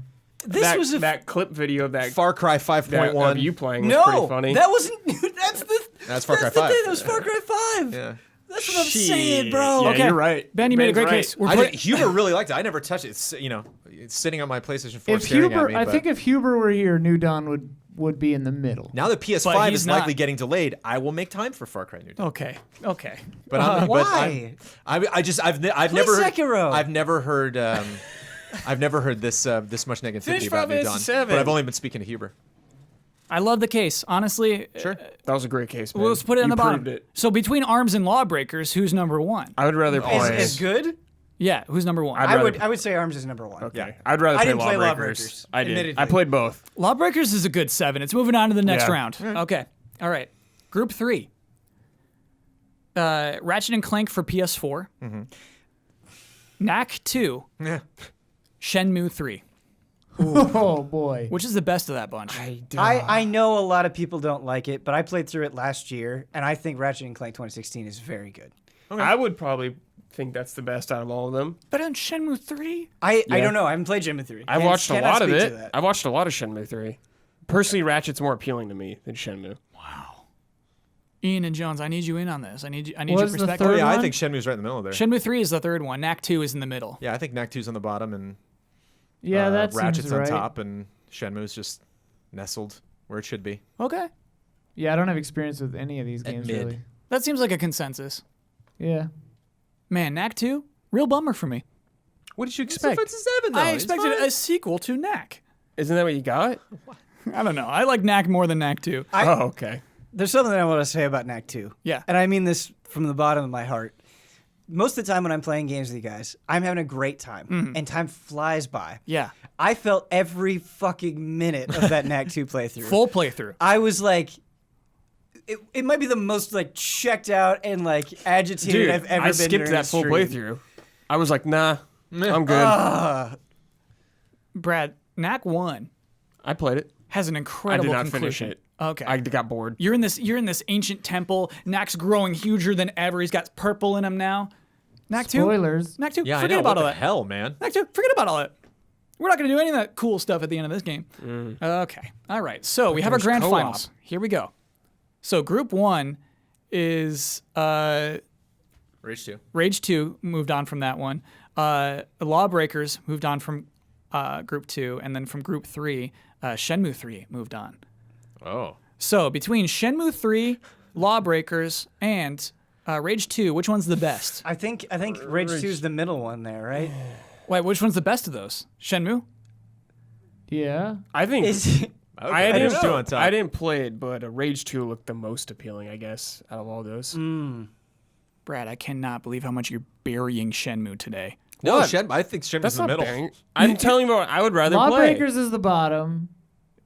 This that, was a that clip video of that Far Cry that, 5.1. of you playing was pretty no. funny. That wasn't. That's Far Cry the 5. thing. That was Far Cry 5. Yeah. That's what I'm Shit. saying, bro. Yeah, Okay. you're right. Ben, you made a Ben's great right. case. We're I put- did, Huber really liked it. I never touched it. It's, it's sitting on my PlayStation 4 If staring Huber, at me. I but think if Huber were here, New Dawn would be in the middle. now that But PS5 he's is likely not. getting delayed, I will make time for Far Cry New Dawn. Okay. But I'm, but Why? I've Play never Sekiro. I've never heard I've never heard this much negativity Finish about New Final Dawn. Fantasy VII. But I've only been speaking to Huber. I love the case. Honestly, Sure. That was a great case, man. well, let's put it on You the bottom. proved it. So between Arms and Lawbreakers, who's number 1? I would rather play. Is good? Yeah, who's number 1? I'd I rather- would say Arms is number 1. Okay. Yeah. I'd rather I play didn't play Lawbreakers. Lawbreakers, I did. admittedly. I played both. Lawbreakers is a good 7. It's moving on to the next Yeah. round. Okay. All right. Group 3. Ratchet and Clank for PS4. Knack 2. Yeah. Shenmue 3. Oh boy. Which is the best of that bunch? I know a lot of people don't like it, but I played through it last year, and I think Ratchet and Clank 2016 is very good. I would probably think that's the best out of all of them. But on Shenmue 3? I don't know. I haven't played Shenmue 3. I've watched a Cannot lot of speak it. to that. I've watched a lot of Shenmue 3. Personally, Ratchet's more appealing to me than Shenmue. Ian and Jones, I need you in on this. I need your What was the perspective. third Yeah, I one? think Shenmue's right in the middle there. Shenmue 3 is the third one. Knack 2 is in the middle. Yeah, I think Knack 2's on the bottom and Yeah, that Ratchet's seems on right. top and Shenmue's just nestled where it should be. Okay. Yeah, I don't have experience with any of these At games mid. really. That seems like a consensus. Yeah. Man, Knack 2? Real bummer for me. What did you It's expect? a 7 though. I It's expected fine. a sequel to Knack. Isn't that what you got? I don't know. I like Knack more than Knack 2. Oh, okay. There's something I want to say about Knack 2. Yeah. And I mean this from the bottom of my heart. Most of the time when I'm playing games with you guys, I'm having a great time, and time flies by. Yeah. I felt every fucking minute of that Knack 2 playthrough. Full playthrough. I was like, it might be the most like checked out and like agitated Dude, I've ever I been skipped during that a full stream. playthrough. I was like, nah, I'm good. Brad, Knack 1 I played it. has an I incredible did not conclusion. finish it. Okay. I got bored. You're in this ancient temple. Knack's growing huger than ever. He's got purple in him now. Knack 2? Spoilers. Knack 2? Yeah, I Forget know. about What all the that. hell, man? Knack 2, forget about all that. We're not going to do any of that cool stuff at the end of this game. Okay. All right. So we have our there's grand co-op. finals. Here we go. So group 1 is Rage 2. Rage 2 moved on from that one. Lawbreakers moved on from group 2. And then from group 3, Shenmue 3 moved on. Oh. So between Shenmue 3, Lawbreakers, and Rage 2, which one's the best? I think Rage 2 is the middle one there, right? Wait, which one's the best of those? Shenmue? Yeah. I think Is I Rage didn't, 2 on top. I didn't play it, but Rage 2 looked the most appealing, I guess, out of all those. Brad, I cannot believe how much you're burying Shenmue today. No, What? I think Shenmue's That's in the not middle. bearing. I'm telling you what I would rather play. Lawbreakers is the bottom,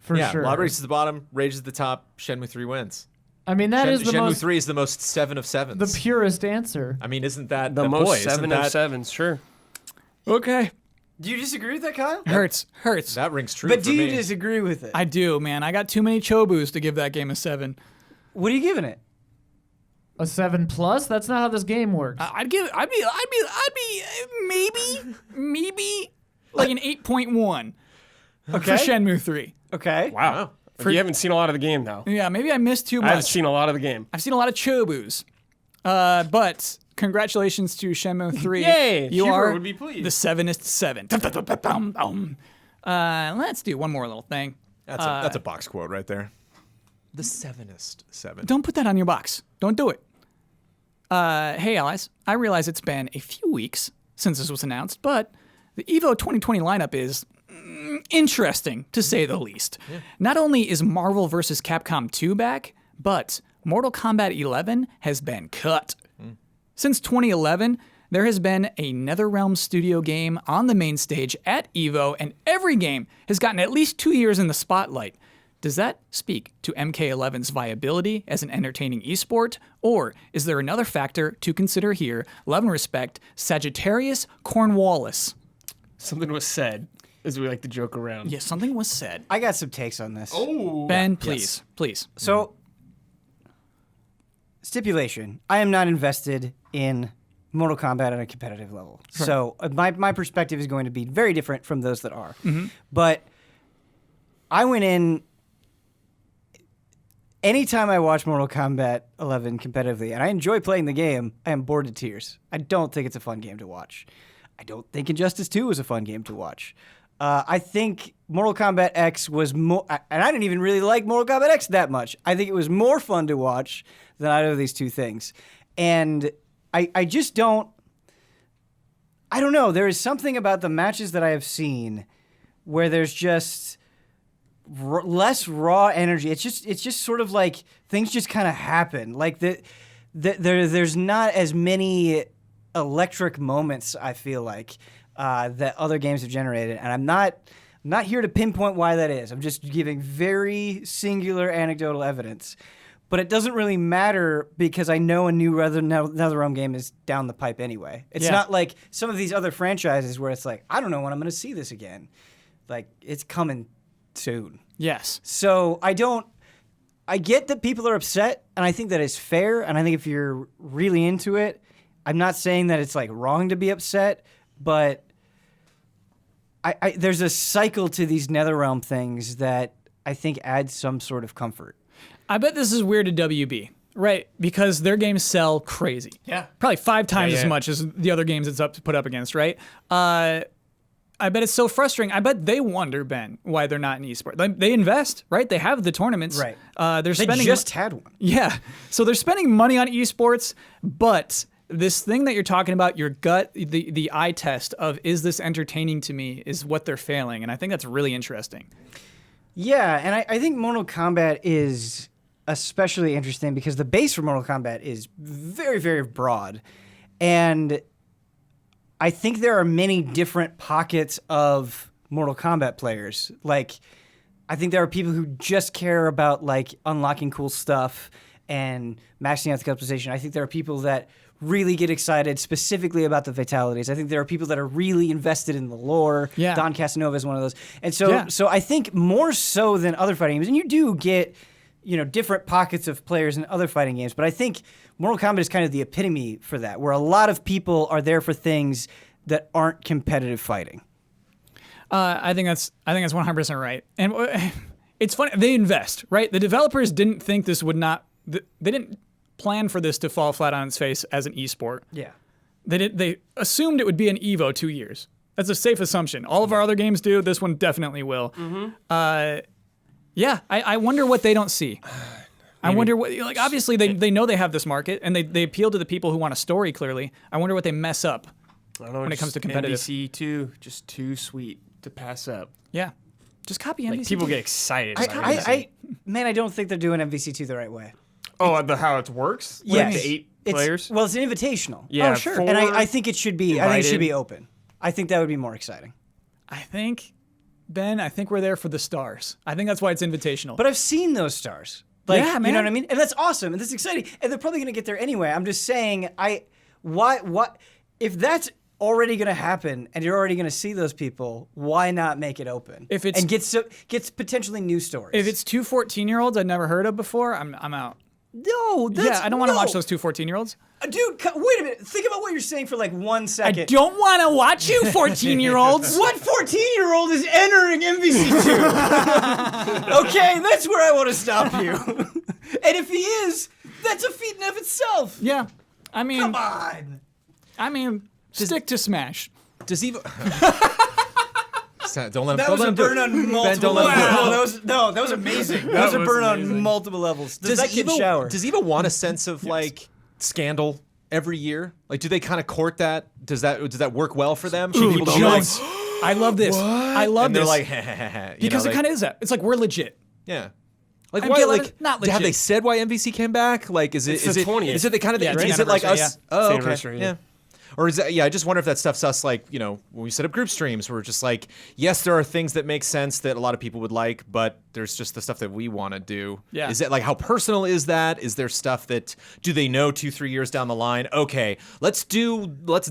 for Yeah, sure. Lawbreakers is the bottom, Rage is the top, Shenmue 3 wins. I mean, that is the Shenmue most 3 is the most 7 of 7s. the purest answer. I mean, isn't that The most boy, 7 isn't of that, 7s, sure. Okay. Do you disagree with that, Kyle? Hurts. that rings true But for do you me. disagree with it? I do, man. I got too many Chobus to give that game a 7. What are you giving it? A 7+? That's not how this game works. I'd be maybe like an 8.1 for Okay. Shenmue 3. Okay. Wow. You haven't seen a lot of the game, though. Yeah, maybe I missed too I've much. seen a lot of the game. I've seen a lot of Chobus. But Congratulations to Shenmue 3. Yay! You Hubert are would be pleased. the Sevenest 7. Let's do one more little thing. That's a box quote right there. The Sevenest 7. Don't put that on your box. Don't do it. Hey, allies. I realize it's been a few weeks since this was announced, but the EVO 2020 lineup is interesting, to say the least. Yeah. Not only is Marvel vs. Capcom 2 back, but Mortal Kombat 11 has been cut. Since 2011, there has been a NetherRealm Studio game on the main stage at EVO, and every game has gotten at least 2 years in the spotlight. Does that speak to MK11's viability as an entertaining esport, or is there another factor to consider here? Love and respect, Sagittarius Cornwallis. Something was said, as we like to joke around. Yes, something was said. I got some takes on this. Oh, Ben, please. So, stipulation: I am not invested in Mortal Kombat at a competitive level. Sure. So my perspective is going to be very different from those that are. But I went in. Anytime I watch Mortal Kombat 11 competitively, and I enjoy playing the game, I am bored to tears. I don't think it's a fun game to watch. I don't think Injustice 2 is a fun game to watch. I think Mortal Kombat X was more, and I didn't even really like Mortal Kombat X that much. I think it was more fun to watch than either of these two things. And I just don't, I don't know. There is something about the matches that I have seen where there's just less raw energy. It's just sort of like things just kind of happen. Like there's not as many electric moments, I feel like, that other games have generated, and I'm not here to pinpoint why that is. I'm just giving very singular anecdotal evidence. But it doesn't really matter because I know a new NetherRealm game is down the pipe anyway. It's not like some of these other franchises where it's like, I don't know when I'm going to see this again. Like, it's coming soon. Yes. So I get that people are upset, and I think that is fair, and I think if you're really into it, I'm not saying that it's like wrong to be upset, but there's a cycle to these NetherRealm things that I think adds some sort of comfort. I bet this is weird to WB, right? Because their games sell crazy. Yeah. Probably 5 times as much as the other games it's put up against, right? I bet it's so frustrating. I bet they wonder, Ben, why they're not in esports. They invest, right? They have the tournaments. Right. They just had one. Yeah. So they're spending money on esports, but this thing that you're talking about, your gut, the eye test of is this entertaining to me is what they're failing. And I think that's really interesting. Yeah, and I think Mortal Kombat is especially interesting because the base for Mortal Kombat is very, very broad. And I think there are many different pockets of Mortal Kombat players. Like, I think there are people who just care about, like, unlocking cool stuff and maxing out the customization. I think there are people that really get excited specifically about the fatalities. I think there are people that are really invested in the lore. Yeah. Don Casanova is one of those. And so I think more so than other fighting games, and you do get, different pockets of players in other fighting games, but I think Mortal Kombat is kind of the epitome for that, where a lot of people are there for things that aren't competitive fighting. I think that's 100% right. And it's funny, they invest, right? The developers didn't think this would not, they didn't plan for this to fall flat on its face as an esport. Yeah. They assumed it would be an EVO 2 years. That's a safe assumption. All of our other games do. This one definitely will. I wonder what they don't see. I wonder what, like, obviously they know they have this market and they appeal to the people who want a story clearly. I wonder what they mess up when it comes to competitive. NBC 2, just too sweet to pass up. Yeah. Just copy NBC. Like, people get excited about I don't think they're doing MVC2 the right way. Oh, how it works? Yes. Like the 8 players? Well, it's an invitational. Yeah, oh, sure. And I think it should be. I think it should invited. be open. I think that would be more exciting. Ben, I think we're there for the stars. I think that's why it's invitational. But I've seen those stars. Like, yeah, man. You know what I mean? And that's awesome. And that's exciting. And they're probably going to get there anyway. I'm just saying, what if that's already going to happen and you're already going to see those people, why not make it open? And gets potentially new stories. If it's 2 14-year-olds I'd never heard of before, I'm out. No, I don't want to watch those 2 14-year-olds. Dude, wait a minute. Think about what you're saying for like 1 second. I don't want to watch you 14-year-olds. What 14-year-old is entering MVC2? Okay, that's where I want to stop you. And if he is, that's a feat in of itself. Yeah. I mean, Come on. Stick to Smash. Does Evo? Don't let That don't was let a him do burn it. on Ben, multiple don't let him do it. levels. That was amazing. That was a was burn on amazing. multiple levels. Does that kid Evo, shower? Does Evo want a sense of like scandal every year? Like, do they kind of court that? Does that work well for them? Should Ooh, people be like, Jones. I love this. I love and they're this. like, heh, heh, heh, heh. Because it kind of is that. It's like we're legit. yeah. Like MK11 why? Like not have legit. they said why MVC came back? Like is it It's is the it 20th. is it the kind of Yeah, it's is the it like us? anniversary, Oh, It's the okay. anniversary, Yeah. Or is that, I just wonder if that stuff's us, like, when we set up group streams, we're just like, yes, there are things that make sense that a lot of people would like, but there's just the stuff that we want to do. Yeah. Is it like, how personal is that? Is there stuff that, do they know 2-3 years down the line? Okay, let's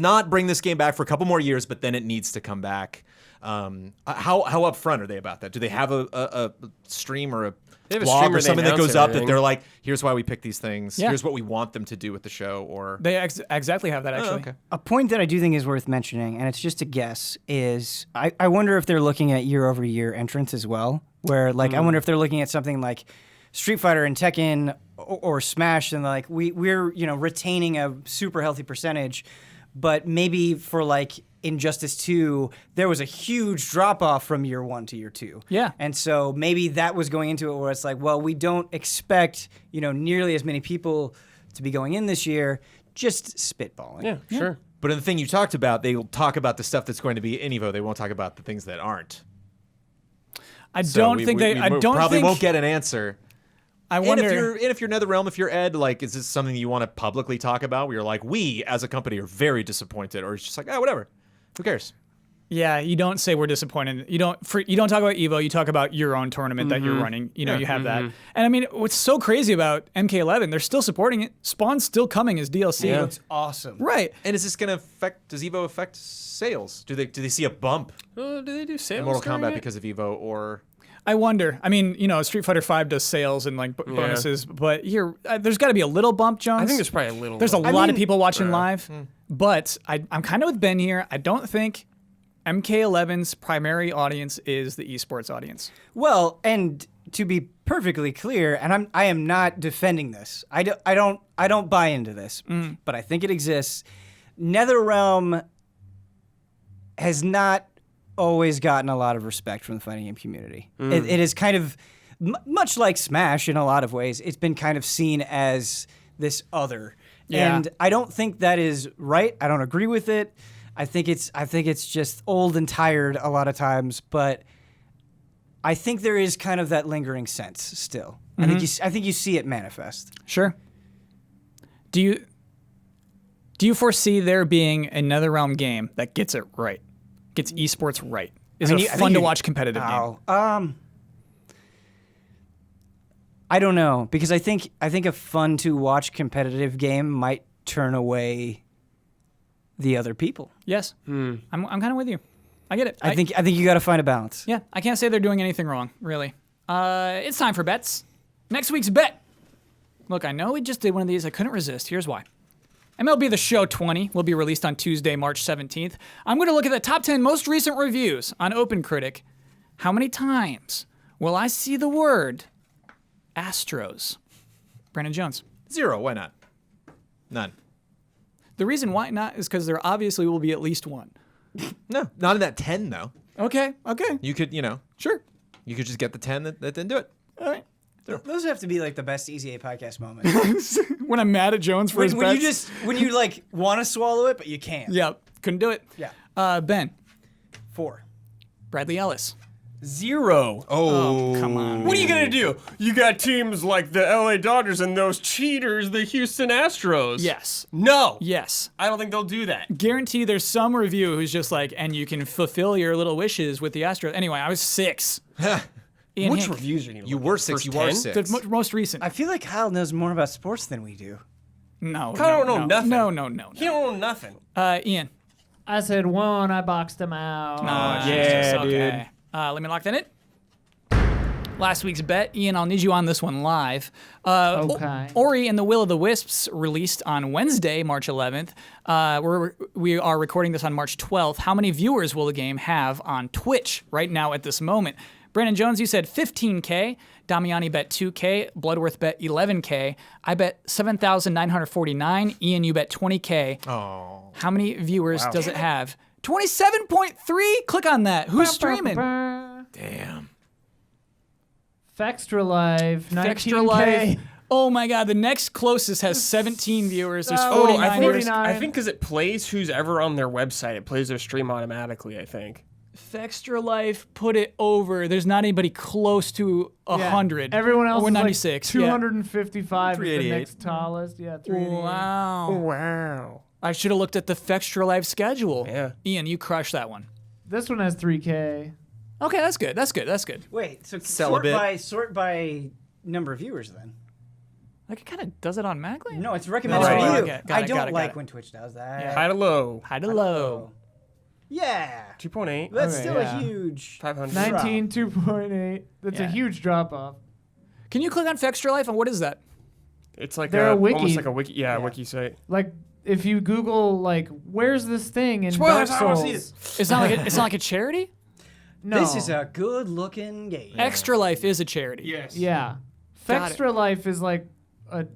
not bring this game back for a couple more years, but then it needs to come back. How upfront are they about that? Do they have a stream or a They have a blog stream or where they something that announce goes up that everything. they're like, here's why we pick these things. Yeah. Here's what we want them to do with the show, or They exactly have that, actually. Oh, okay. A point that I do think is worth mentioning, and it's just a guess, is I wonder if they're looking at year-over-year entrants as well, where, like, I wonder if they're looking at something like Street Fighter and Tekken or Smash, and, like, we're retaining a super healthy percentage, but maybe for, like, Injustice 2, there was a huge drop-off from year 1 to year 2. Yeah. And so maybe that was going into it where it's like, well, we don't expect, nearly as many people to be going in this year, just spitballing. Yeah, sure. But in the thing you talked about, they'll talk about the stuff that's going to be in Evo. They won't talk about the things that aren't. I So don't we think they. I don't probably think. won't get an answer. I And wonder. if you're NetherRealm, if you're Ed, like, is this something you want to publicly talk about? Where you're like, we as a company are very disappointed, or it's just like, whatever, who cares? Yeah, you don't say we're disappointed. You don't talk about Evo. You talk about your own tournament that you're running. You have that. And I mean, what's so crazy about MK11? They're still supporting it. Spawn's still coming as DLC. Yeah. It's awesome. Right. And is this going to affect? Does Evo affect sales? Do they see a bump Do they do sales in Mortal during Kombat it? because of Evo, or? I wonder. I mean, Street Fighter V does sales and like bonuses, but there's got to be a little bump, Jones. I think there's probably a little. There's a bit. lot of people watching live, but I'm kind of with Ben here. I don't think MK11's primary audience is the esports audience. Well, and to be perfectly clear, and I am not defending this. I don't buy into this, but I think it exists. NetherRealm has not always gotten a lot of respect from the fighting game community. It is kind of much like Smash in a lot of ways. It's been kind of seen as this other, and I don't think that is right. I don't agree with it. I think it's just old and tired a lot of times, but I think there is kind of that lingering sense still. I think you see it manifest. Sure. Do you foresee there being a NetherRealm game that gets it right, gets esports right? Is it a fun to watch competitive game? I don't know, because I think a fun to watch competitive game might turn away the other people. Yes. I'm kind of with you. I get it. I think you got to find a balance. Yeah, I can't say they're doing anything wrong, really. It's time for bets. Next week's bet. Look, I know we just did one of these. I couldn't resist. Here's why. MLB The Show 20 will be released on Tuesday, March 17th. I'm going to look at the top 10 most recent reviews on OpenCritic. How many times will I see the word Astros? Brandon Jones. 0. Why not? None. The reason why not is because there obviously will be at least one. No, not in that 10 though. Okay. You could, Sure. you could just get the 10 that didn't do it. All right. Those have to be like the best Easy A podcast moments. When I'm mad at Jones for his bets. when you like want to swallow it but you can't. Yep. Couldn't do it. Yeah. Ben. 4. Bradley Ellis. 0. Oh, Come on. What are you gonna do? You got teams like the LA Dodgers and those cheaters, the Houston Astros. Yes. No. Yes. I don't think they'll do that. Guarantee there's some review who's just like, and you can fulfill your little wishes with the Astros. Anyway, I was 6. Ian Which Hink, reviews are you? You were 6. You are 6. the most recent. I feel like Kyle knows more about sports than we do. No. Kyle no, don't know no. nothing. No. He don't know nothing. Ian. I said 1. I boxed him out. yeah, okay. Let me lock that in. Last week's bet, Ian, I'll need you on this one live. Okay. Ori and the Will of the Wisps released on Wednesday, March 11th. We are recording this on March 12th. How many viewers will the game have on Twitch right now at this moment? Brandon Jones, you said 15K. Damiani bet 2K. Bloodworth bet 11K. I bet 7,949. Ian, you bet 20K. Oh. How many viewers does it have? 27.3. Click on that. Who's streaming? Damn. Fextra Live, 19K. Extra Life. Oh my God, the next closest has 17 viewers. There's Oh, 49 I viewers. think I think because it plays who's ever on their website. It plays their stream automatically, I think. Extra Life put it over. There's not anybody close to 100. Everyone else Or is 96. like yeah. 255 is the 388. next tallest. Yeah, 388. Wow. Wow. I should have looked at the Extra Life schedule. Yeah. Ian, you crushed that one. This one has 3K. Okay, that's good. That's good. That's good. Wait, so Celibate. sort by number of viewers then. Like it kind of does it automatically. No, it's recommended Right. for you. Okay, got I it, don't got it, like got it. when Twitch does that. Yeah. High to low. High to low. Yeah. 2.8. That's Okay, still yeah. a huge 500. 19, 2.8. That's Yeah. a huge drop off. Can you click on Extra Life and what is that? It's like They're a wiki. almost like a wiki. Yeah, wiki site. Like, if you Google, like, where's this thing in Spoilers, Dark I wanna see Souls? It's not like it's not like a charity. No. This is a good looking game. Extra Life is a charity. Yes. Yeah. Got it. Fextra Life is like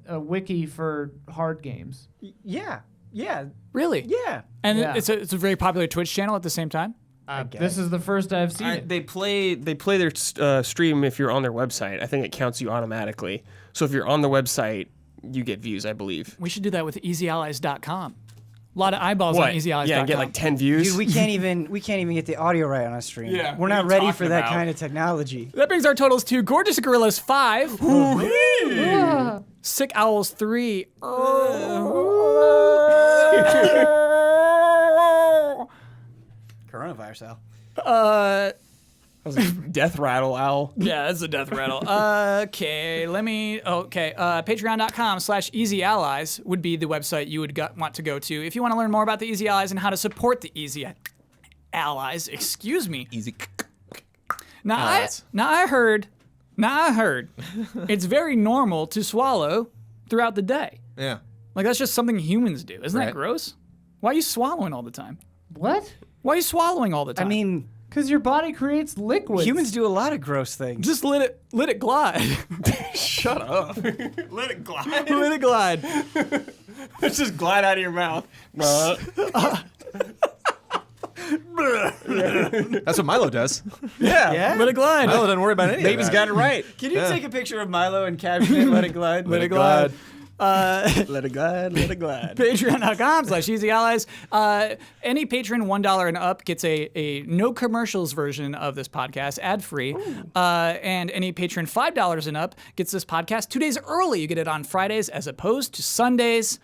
a wiki for hard games. Yeah. Yeah. Really? Yeah. And Yeah. it's a very popular Twitch channel at the same time. This is the first I've seen it. They play their stream if you're on their website. I think it counts you automatically. So if you're on the website, you get views, I believe. We should do that with EasyAllies.com. A lot of eyeballs on EasyAllies.com. Yeah, and get like 10 views. Dude, we can't even get the audio right on a stream. Yeah, We're what not are you ready talking for that about? kind of technology. That brings our totals to Gorgeous Gorillas 5, Ah. Sick Owls 3. Coronavirus, Al. That was a death rattle owl. Yeah, that's a death rattle. Patreon.com/EasyAllies would be the website you would want to go to if you want to learn more about the Easy Allies and how to support the Easy Allies. Excuse me. Easy. Now Allies. I heard it's very normal to swallow throughout the day. Yeah. Like that's just something humans do. Isn't that Right. gross? Why are you swallowing all the time? What? Why are you swallowing all the I time? mean, Because your body creates liquids. humans do a lot of gross things. just let it glide. Shut up. Let it glide. Let it glide. Let's just glide out of your mouth. That's what Milo does. Yeah. Let it glide. Milo doesn't worry about anything. Baby's got it right. Can you take a picture of Milo and caption it? Let it glide. Let it glide. Let it glide. Let it glide. Patreon.com/EasyAllies. Any patron $1 and up gets a no commercials version of this podcast, ad free. And any patron $5 and up gets this podcast 2 days early. You get it on Fridays as opposed to Sundays.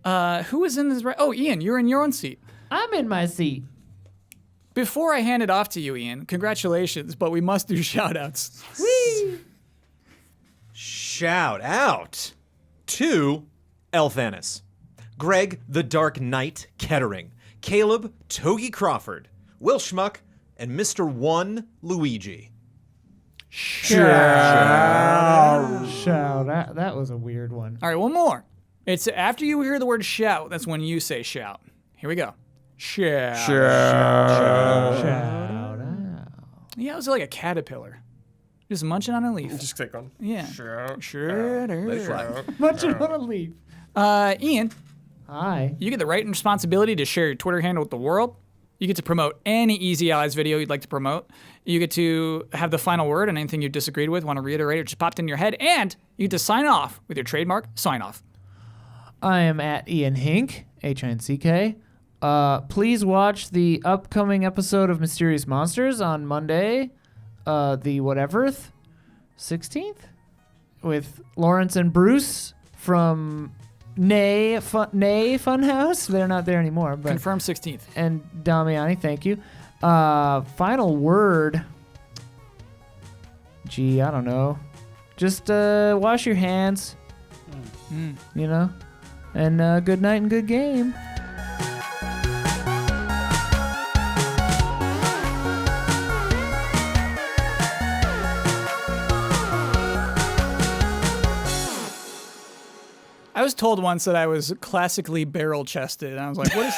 Who is in this? Oh, Ian, you're in your own seat. I'm in my seat. Before I hand it off to you, Ian, congratulations, but we must do shout outs. Shout out to Elthanis, Greg the Dark Knight Kettering, Caleb Togi Crawford, Will Schmuck, and Mr. One Luigi. Shout out. That was a weird one. All right, one more. It's after you hear the word shout, that's when you say shout. Here we go. Shout. Shout out. Yeah, it was like a caterpillar. Just munching on a leaf. Just click on. Yeah. Sure. Sure. Much of a leaf. Ian, Hi. you get the right and responsibility to share your Twitter handle with the world. You get to promote any Easy Allies video you'd like to promote. You get to have the final word on anything you disagreed with, want to reiterate, or just popped in your head. And you get to sign off with your trademark sign off. I am at Ian Hink, Hinck. Please watch the upcoming episode of Mysterious Monsters on Monday, the whateverth, 16th, with Lawrence and Bruce from Nay Funhouse. They're not there anymore, but Confirm 16th. and Damiani, thank you. Final word. Gee, I don't know. Just wash your hands. You know, and good night and good game. I was told once that I was classically barrel chested. And I was like, what is